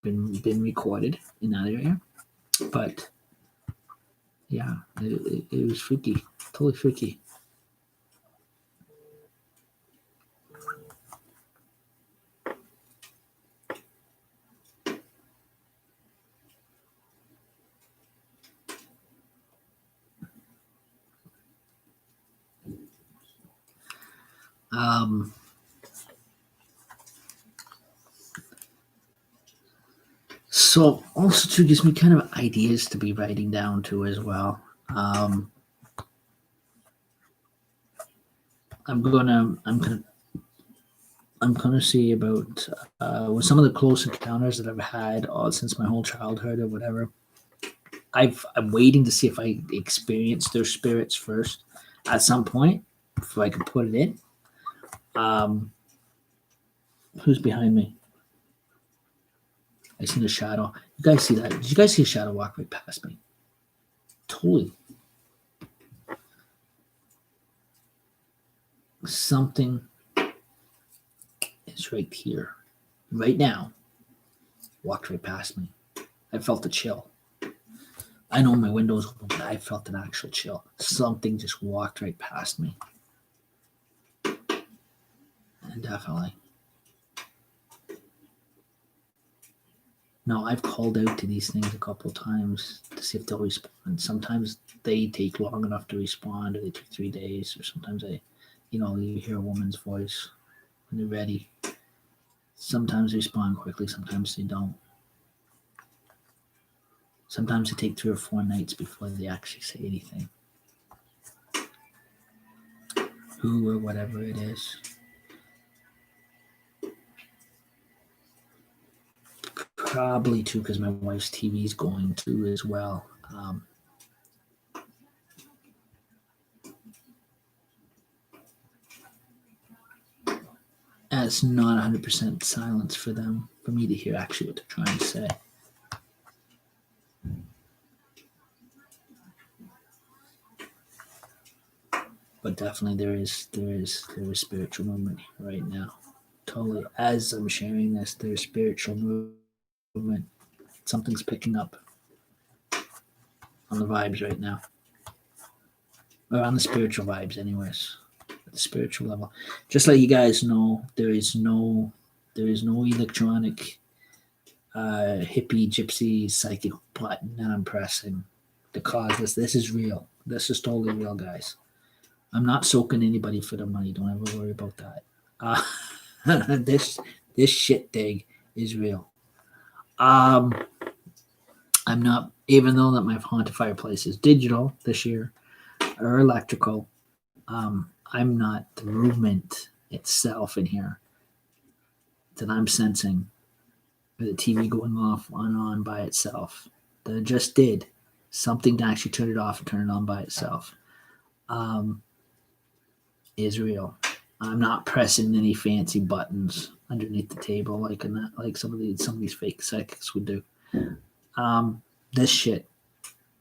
been recorded in that area. But yeah, it was freaky, totally freaky. So also to gives me kind of ideas to be writing down to as well. I'm gonna see about with some of the close encounters that I've had since my whole childhood or whatever. I'm waiting to see if I experience their spirits first at some point before I can put it in. Who's behind me? I seen a shadow. You guys see that? Did you guys see a shadow walk right past me? Totally. Something is right here, right now. Walked right past me. I felt a chill. I know my window's open, but I felt an actual chill. Something just walked right past me. And definitely. No, I've called out to these things a couple of times to see if they'll respond. Sometimes they take long enough to respond, or they take 3 days, or sometimes you hear a woman's voice when they're ready. Sometimes they respond quickly, sometimes they don't. Sometimes they take 3 or 4 nights before they actually say anything. Who or whatever it is. Probably too, because my wife's TV is going too as well. And it's not 100% silence for them, for me to hear actually what they're trying to say. But definitely there is spiritual movement right now. Totally. As I'm sharing this, there's spiritual movement. Something's picking up on the vibes right now. Or on the spiritual vibes, anyways. At the spiritual level. Just let you guys know, there is no electronic hippie gypsy psychic button that I'm pressing to cause this. This is real. This is totally real, guys. I'm not soaking anybody for the money. Don't ever worry about that. This shit thing is real. I'm not, even though that my haunted fireplace is digital this year or electrical, I'm not the movement itself in here that I'm sensing, or the TV going off on by itself. That it just did something to actually turn it off and turn it on by itself. Is real. I'm not pressing any fancy buttons underneath the table, like some of these fake psychics would do. This shit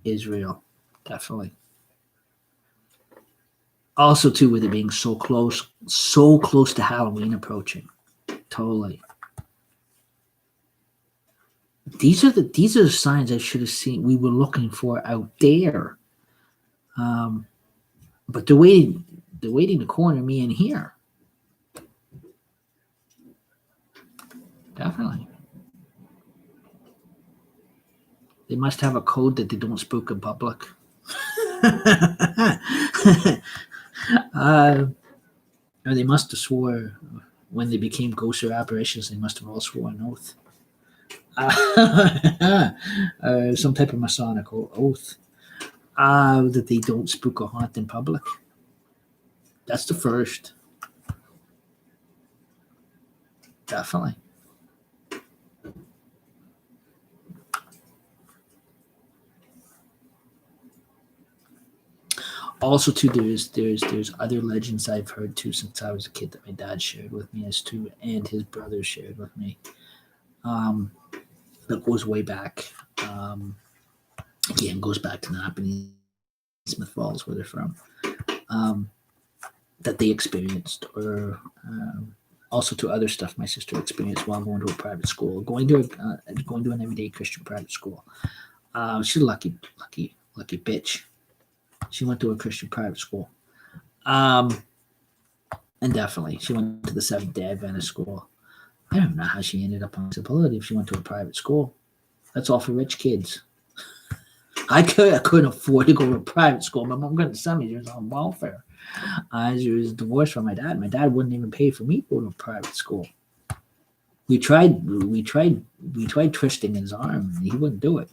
is real, definitely. Also, too, with it being so close to Halloween approaching, totally. These are the signs I should have seen. We were looking for out there, but they're waiting. They're waiting to corner me in here. Definitely. They must have a code that they don't spook in public. Or they must have swore when they became ghosts or apparitions. They must have all swore an oath. Some type of Masonic oath that they don't spook or haunt in public. That's the first. Definitely. Also, too, there's other legends I've heard too since I was a kid that my dad shared with me as too, and his brothers shared with me. That goes way back. Again, goes back to Napanee, Smith Falls, where they're from. That they experienced, or also to other stuff my sister experienced while going to a private school, going to an everyday Christian private school. She's a lucky bitch. She went to a Christian private school. And definitely, she went to the Seventh-day Adventist school. I don't know how she ended up on disability if she went to a private school. That's all for rich kids. I couldn't afford to go to a private school. My mom couldn't send me. She was on welfare. She was divorced from my dad. My dad wouldn't even pay for me to go to a private school. We tried twisting his arm, and he wouldn't do it.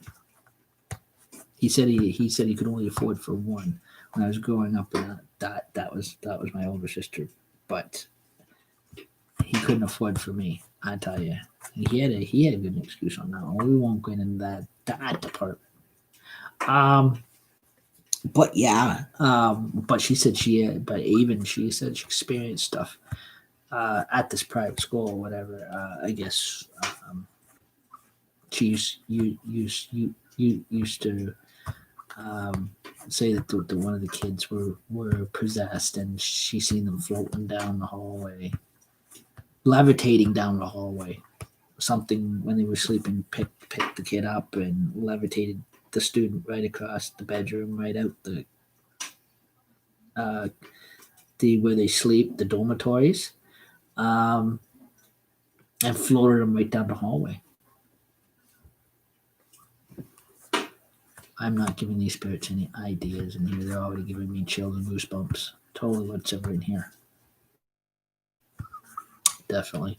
He said he could only afford for one when I was growing up, and that was my older sister, but he couldn't afford for me. I tell you, he had a good excuse on that one. We won't get into that department. But yeah, but she said she experienced stuff at this private school or whatever. I guess she used to say that the one of the kids were possessed, and she seen them floating down the hallway, levitating down the hallway. Something when they were sleeping picked the kid up and levitated the student right across the bedroom, right out the where they sleep, the dormitories, and floated them right down the hallway. I'm not giving these spirits any ideas in here. They're already giving me chills and goosebumps. Totally what's ever in here. Definitely.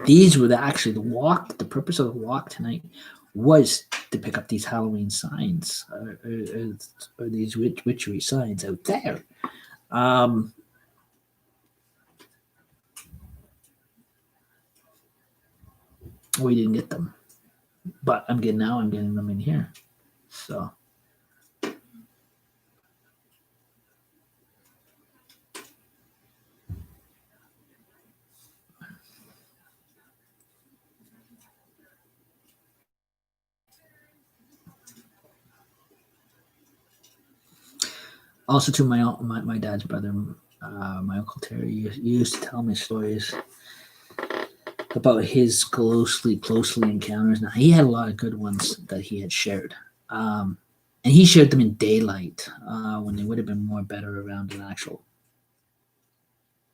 These were actually the walk. The purpose of the walk tonight was to pick up these Halloween signs or these witchery signs out there. We didn't get them, but I'm getting them in here. So. Also, to my dad's brother, my Uncle Terry, used to tell me stories about his closely encounters. Now, he had a lot of good ones that he had shared. And he shared them in daylight when they would have been more better around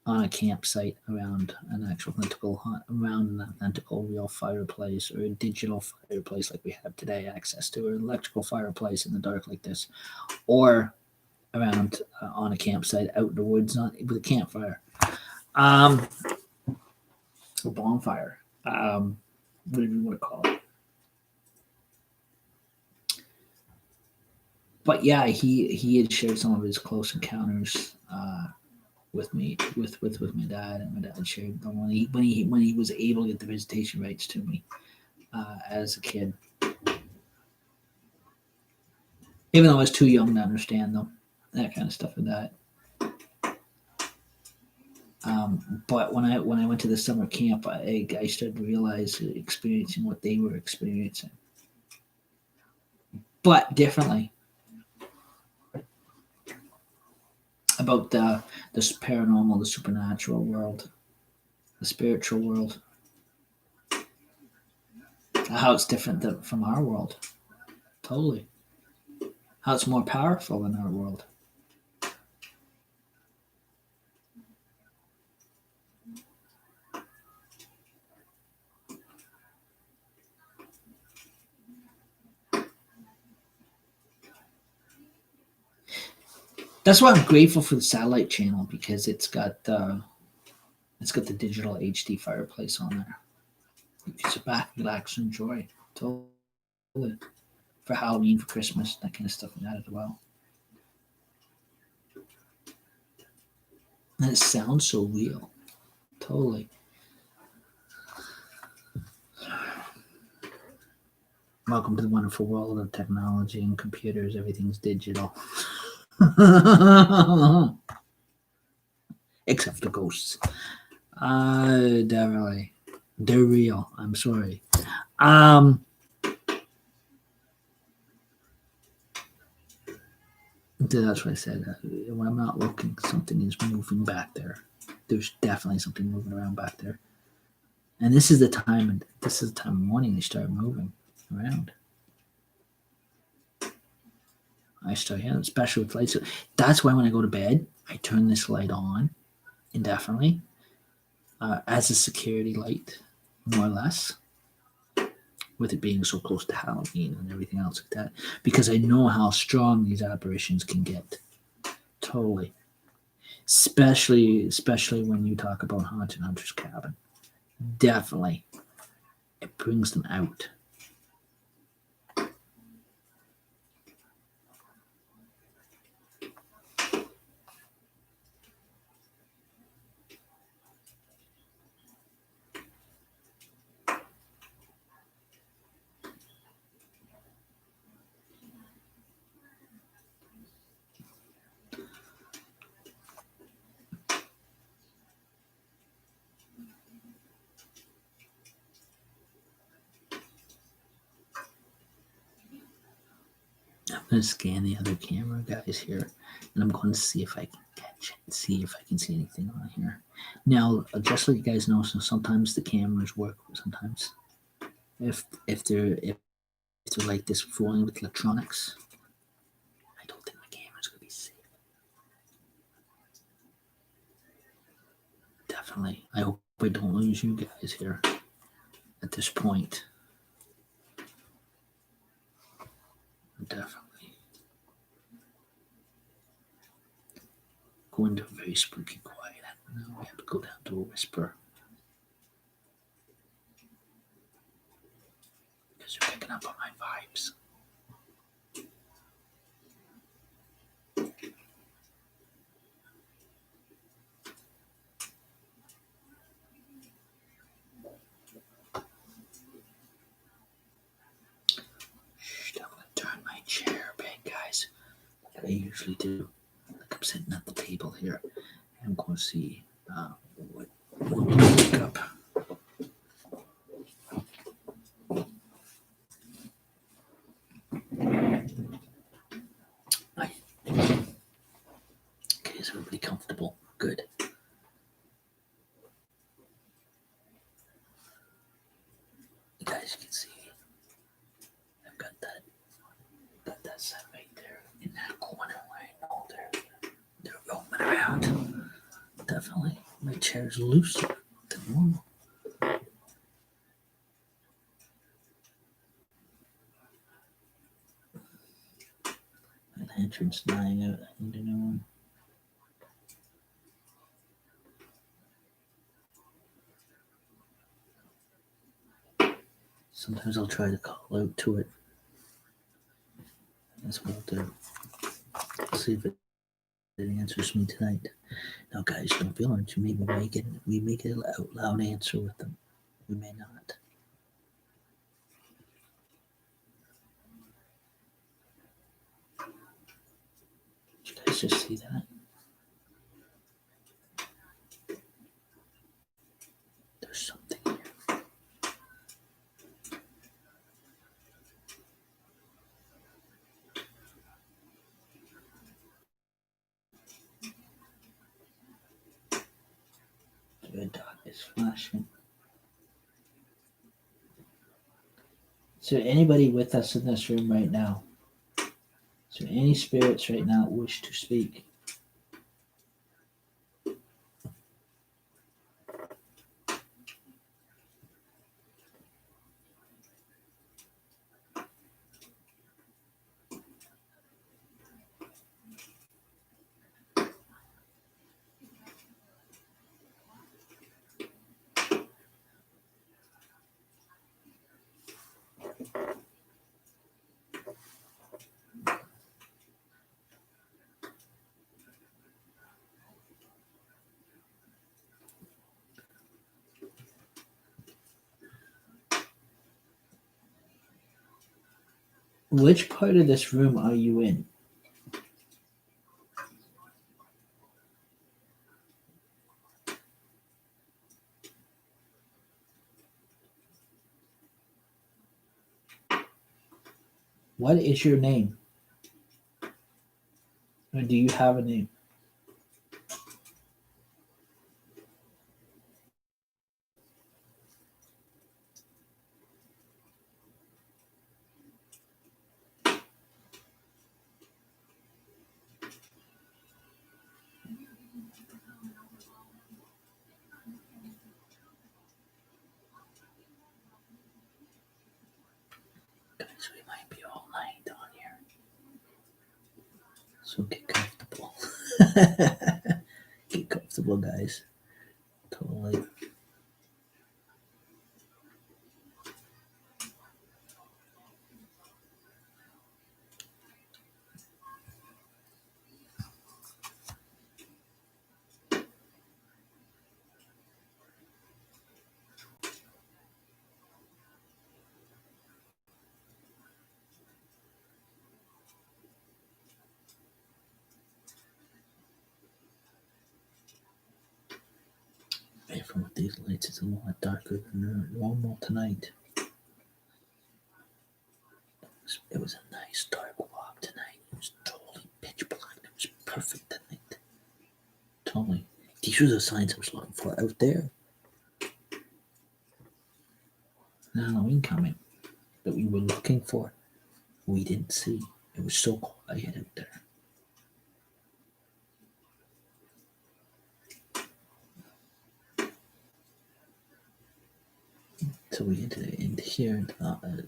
on a campsite around an authentic real fireplace, or a digital fireplace like we have today access to, or an electrical fireplace in the dark like this, or around on a campsite out in the woods with a campfire, a bonfire, whatever you want to call it. But yeah, he had shared some of his close encounters with me, with my dad, and my dad shared them when he was able to get the visitation rights to me as a kid, even though I was too young to understand them. That kind of stuff with that. But when I went to the summer camp, I started to realize experiencing what they were experiencing, but differently, about the paranormal, the supernatural world, the spiritual world, how it's different from our world. Totally, how it's more powerful than our world. That's why I'm grateful for the satellite channel, because it's got the digital HD fireplace on there. You sit back, relax, enjoy. Totally. For Halloween, for Christmas, that kind of stuff like that as well. And it sounds so real. Totally. Welcome to the wonderful world of technology and computers. Everything's digital. Except for ghosts. Definitely. They're real. I'm sorry. That's what I said. When I'm not looking, something is moving back there. There's definitely something moving around back there. And this is the time, and this is the time of morning they start moving around. I start hearing, especially with lights. That's why when I go to bed, I turn this light on indefinitely, as a security light, more or less, with it being so close to Halloween and everything else like that, because I know how strong these apparitions can get. Totally. Especially when you talk about Haunted Hunter's Cabin. Definitely. It brings them out. I'm going to scan the other camera guys here, and I'm going to see if I can catch it, see if I can see anything on here. Now, just so you guys know, so sometimes the cameras work. Sometimes, if they're like this fooling with electronics, I don't think my camera's going to be safe. Definitely, I hope I don't lose you guys here at this point. Definitely. Go into a very spooky quiet. Now we have to go down to a whisper, because you're picking up on my vibes. Shh, I'm going to turn my chair back, guys, like I usually do. Like I'm sitting at the table here. I'm going to see what we pick up. Right. Okay, is everybody comfortable? Good. Guys, you can see I've got that set right there in that corner where I know they're roaming around. Definitely, my chair's looser than normal. My lantern's dying out. I need a new one. Sometimes I'll try to call out to it. That's what I'll do. See if it answers me tonight. Now, guys, don't be alarmed. We may get an out loud answer with them. We may not. Did you guys just see that? red dot is flashing. Is there anybody with us in this room right now? Is there any spirits right now that wish to speak? Which part of this room are you in? What is your name? Or do you have a name? Guys, we might be all night on here. So get comfortable. Get comfortable, guys. Totally. Even with these lights, it's a lot darker than normal tonight. It was a nice dark walk tonight. It was totally pitch black. It was perfect tonight. Totally. These were the signs I was looking for out there. Halloween coming that we were looking for. We didn't see. It was so quiet out there. So we entered into here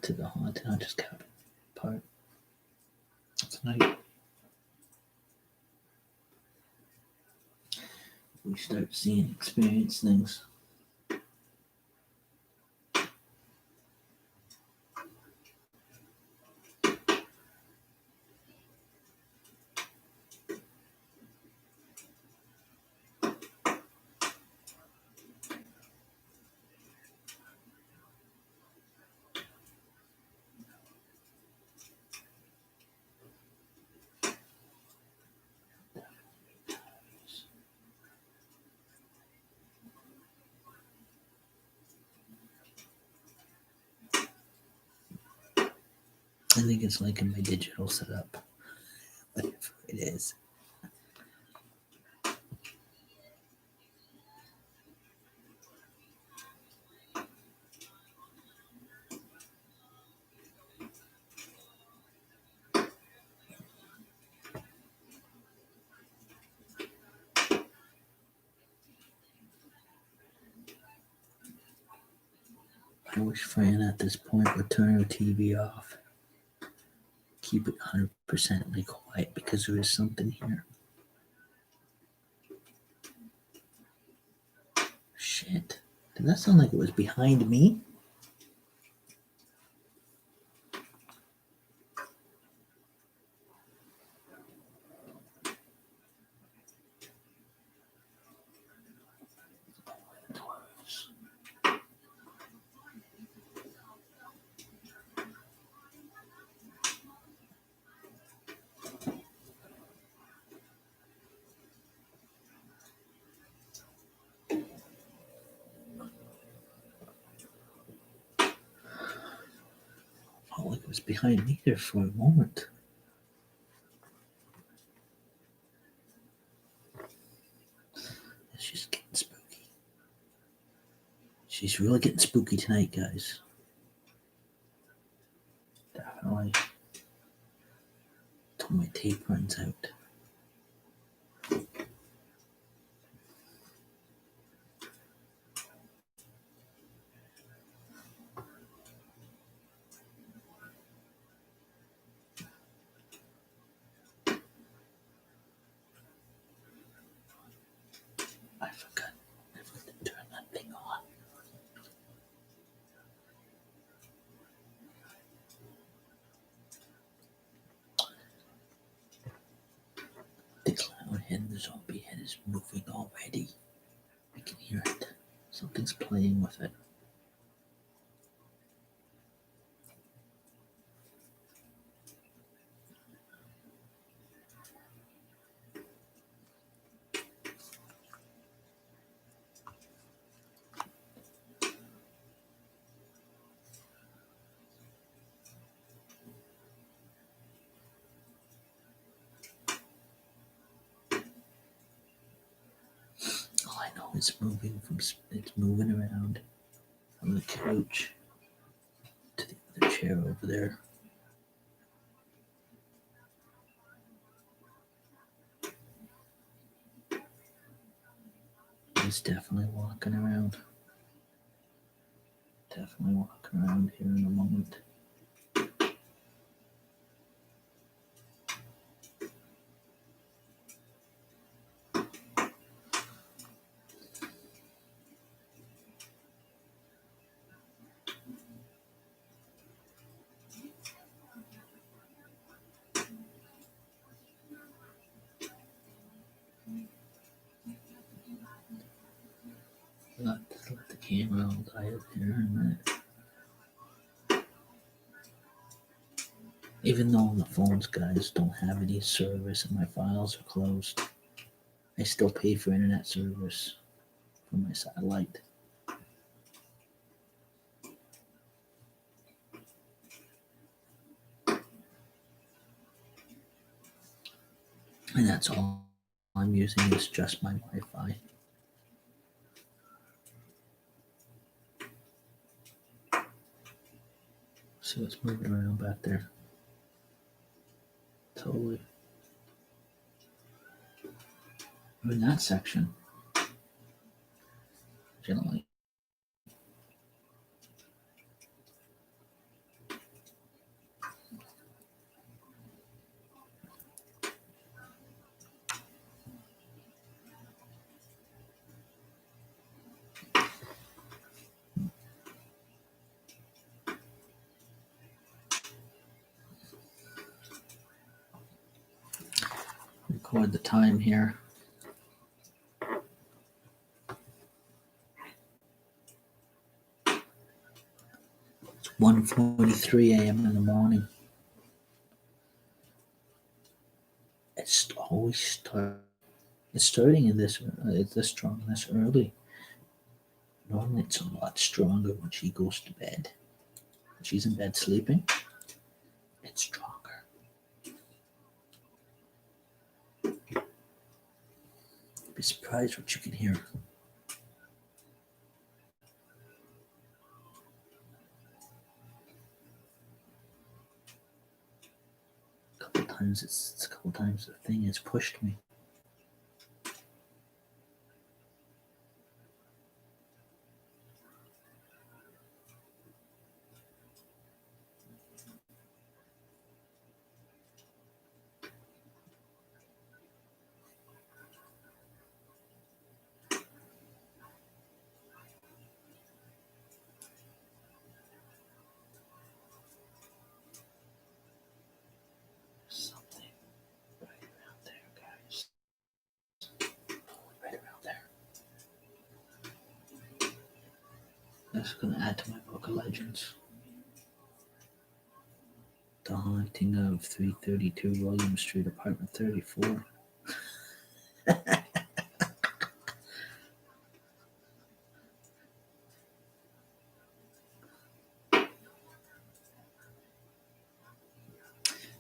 to the haunted hunter's cabin part. Tonight we start seeing, experience things. I think it's like in my digital setup, whatever it is. I wish Fran at this point would turn her TV off. Keep it 100% quiet because there is something here. Shit. Did that sound like it was behind me? Felt like it was behind me there for a moment. It's just getting spooky. She's really getting spooky tonight, guys. Definitely. Till my tape runs out. I forgot to turn that thing on. The clown head and the zombie head is moving already. I can hear it. Something's playing with it. All I know is it's moving around from the couch to the other chair over there. It's definitely walking around. Definitely walking around here in a moment. Let the camera all die up here in a minute. Even though the phones, guys, don't have any service and my files are closed, I still pay for internet service for my satellite. And that's all I'm using is just my Wi-Fi. See what's moving around back there. Totally. We're in that section. Generally. Record the time here. It's 1:43 a.m. in the morning. It's always It's starting in this strong, this early. Normally it's a lot stronger when she goes to bed. When she's in bed sleeping, it's stronger. Be surprised what you can hear. A couple times the thing has pushed me. Something right around there, guys. Right around there. That's going to add to my book of legends. The Haunting of 332 William Street, Apartment 34.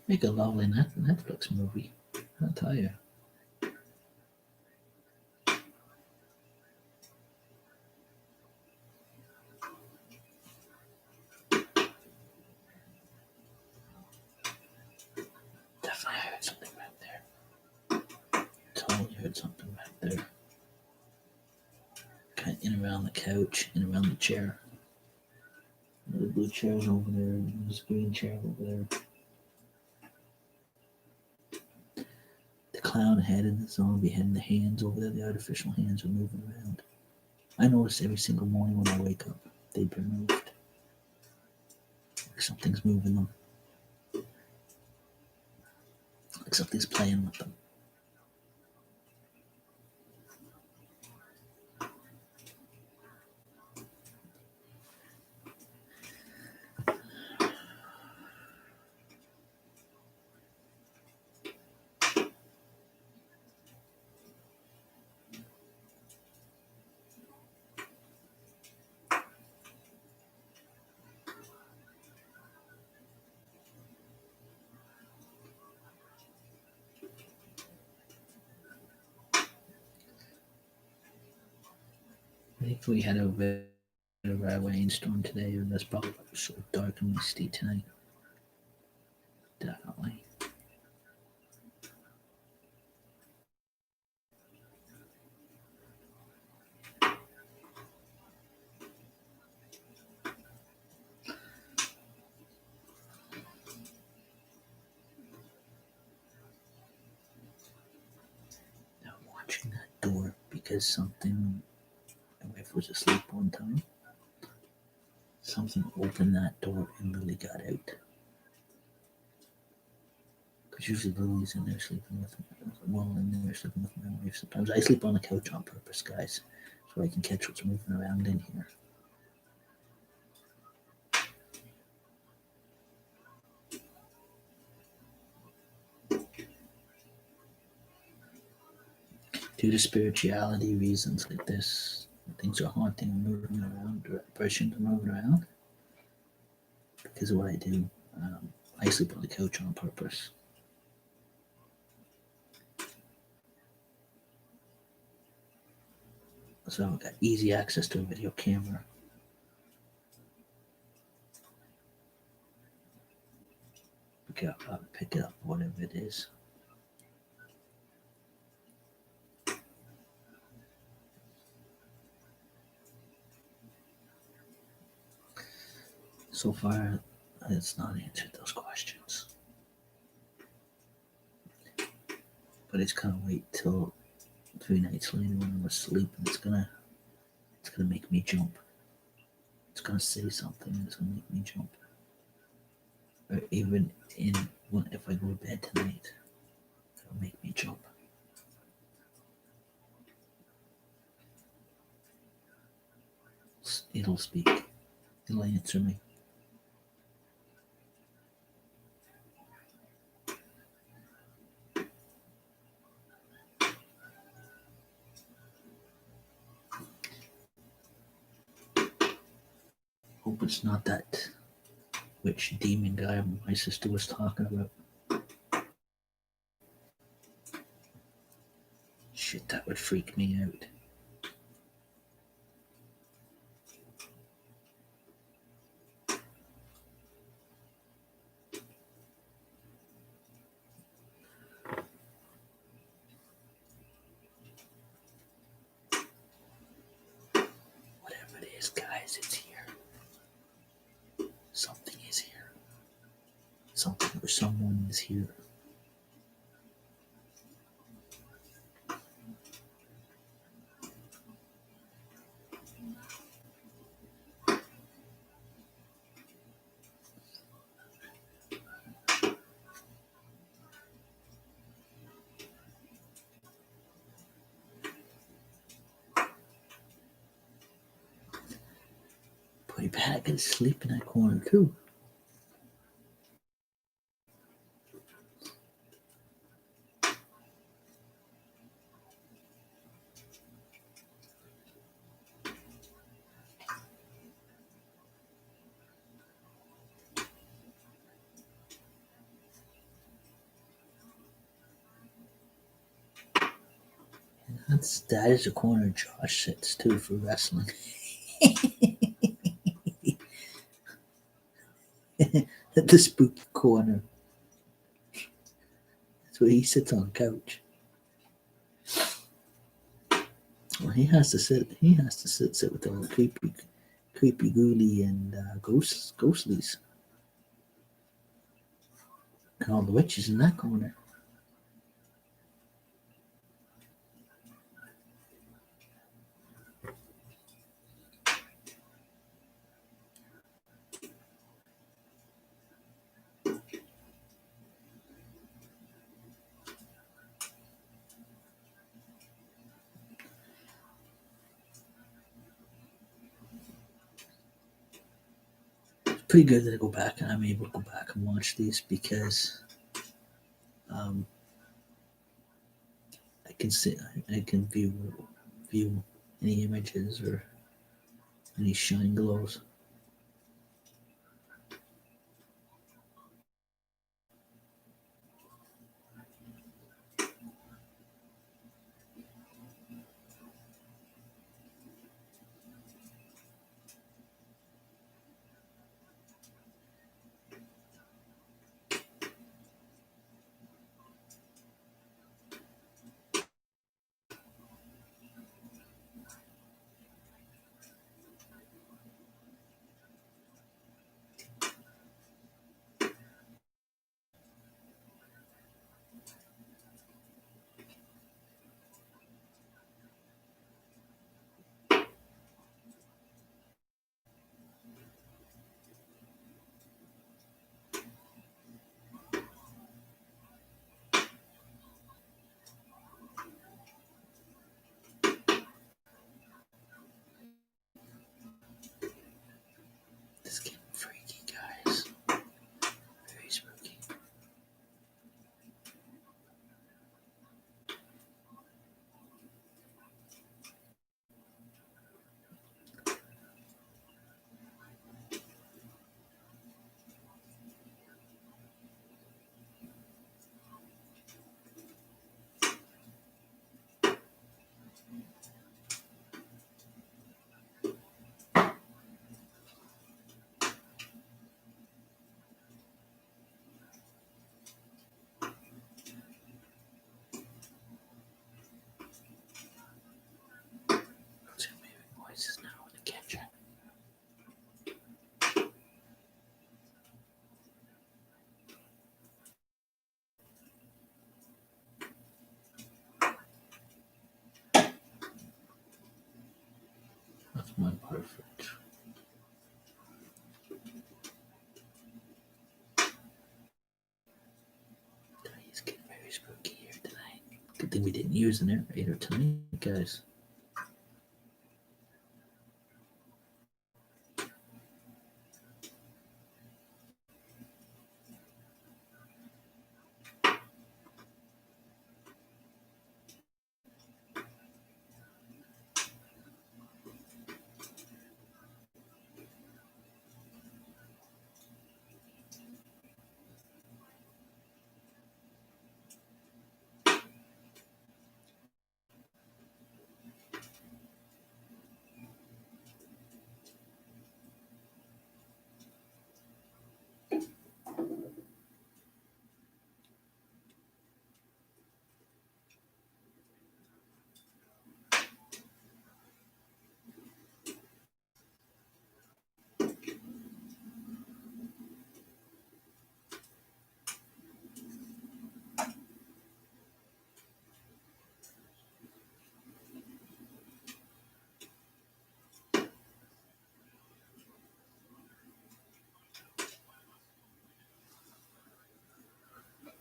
Make a lovely Netflix movie, I'll tell you. something back there. Totally heard something back there. Kind of in around the couch, in around the chair. The blue chair's over there. There's a green chair over there. The clown head and the zombie head and the hands over there, the artificial hands are moving around. I notice every single morning when I wake up, they've been moved. Like something's moving them. Like something's playing with them. I think we had a bit of a rainstorm today, and that's probably so dark and misty tonight. Definitely. I'm watching that door because something. My wife was asleep one time. Something opened that door and Lily got out. Because usually Lily's in there sleeping with me. Well, in there sleeping with my wife. Sometimes I sleep on the couch on purpose, guys, so I can catch what's moving around in here. Due to spirituality reasons like this, things are haunting and moving around, or apparitions are moving around. Because of what I do, I sleep on the couch on purpose. So I've got easy access to a video camera. Pick up whatever it is. So far, it's not answered those questions. But it's gonna wait till 3 nights later when I'm asleep, and it's gonna make me jump. It's gonna say something, and it's gonna make me jump. Or even if I go to bed tonight, it'll make me jump. It'll speak. It'll answer me. Hope it's not that witch demon guy my sister was talking about. Shit, that would freak me out. Whatever it is, guys, it's here. Something is here. Something or someone is here. Pretty bad I can sleep in that corner too. That is the corner Josh sits too for wrestling. The spooky corner. So he sits on the couch. Well, he has to sit. He has to sit with all the creepy ghoulie and ghostlies, and all the witches in that corner. It's pretty good that I go back and I'm able to go back and watch these because um, I can view any images or any shine glows. This game freaky, guys. Very spooky. What's your favorite voices now in the kitchen? That's my perfect. It's getting very spooky here tonight. Good thing we didn't use the narrator tonight, guys.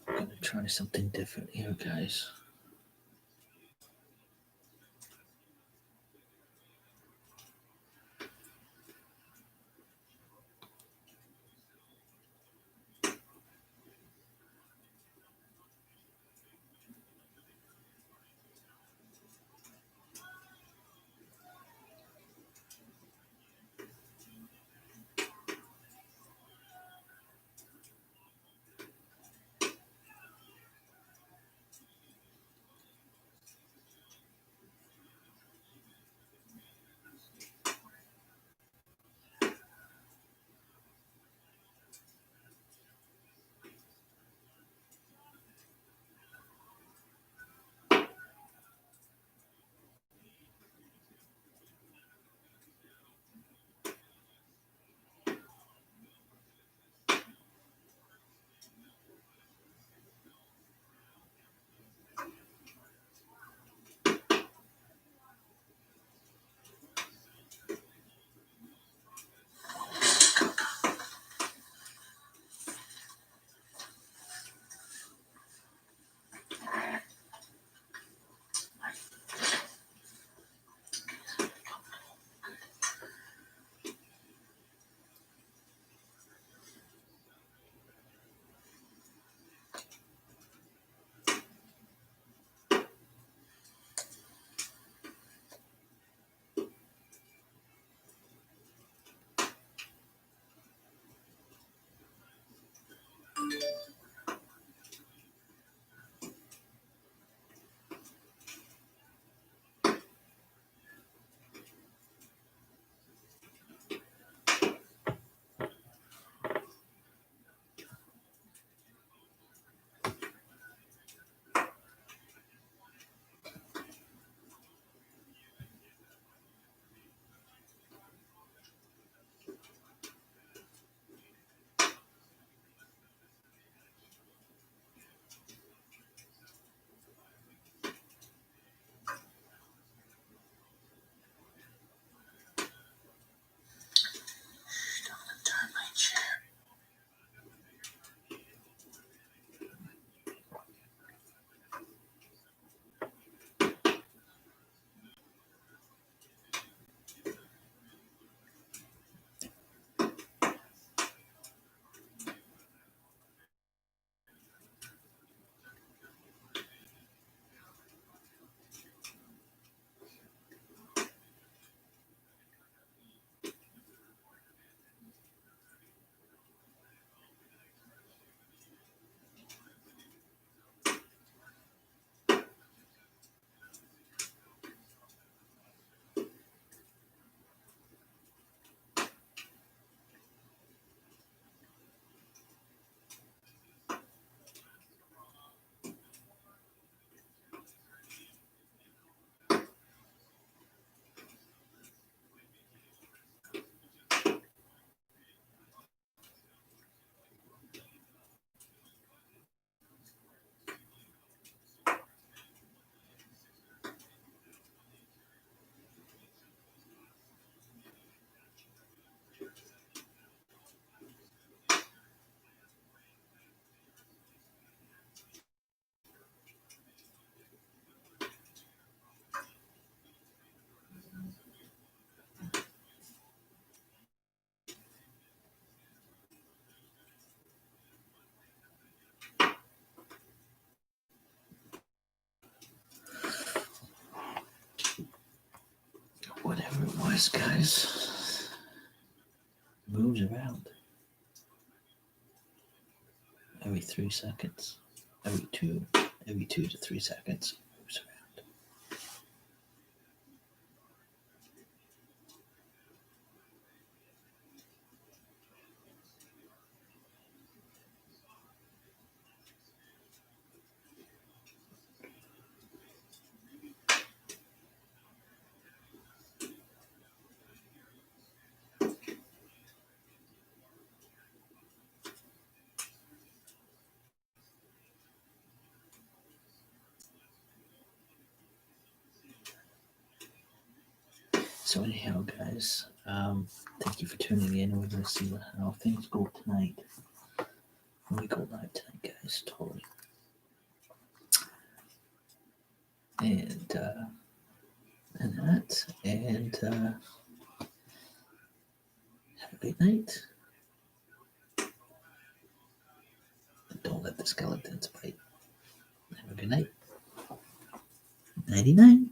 I'm gonna try something different here, guys. whatever it was, guys, moves around every 3 seconds, every 2 to 3 seconds, moves around. So anyhow, guys, thank you for tuning in. We're going to see how things go tonight. When we go live tonight, guys, totally. And that, and have a great night. And don't let the skeletons bite. Have a good night. 99.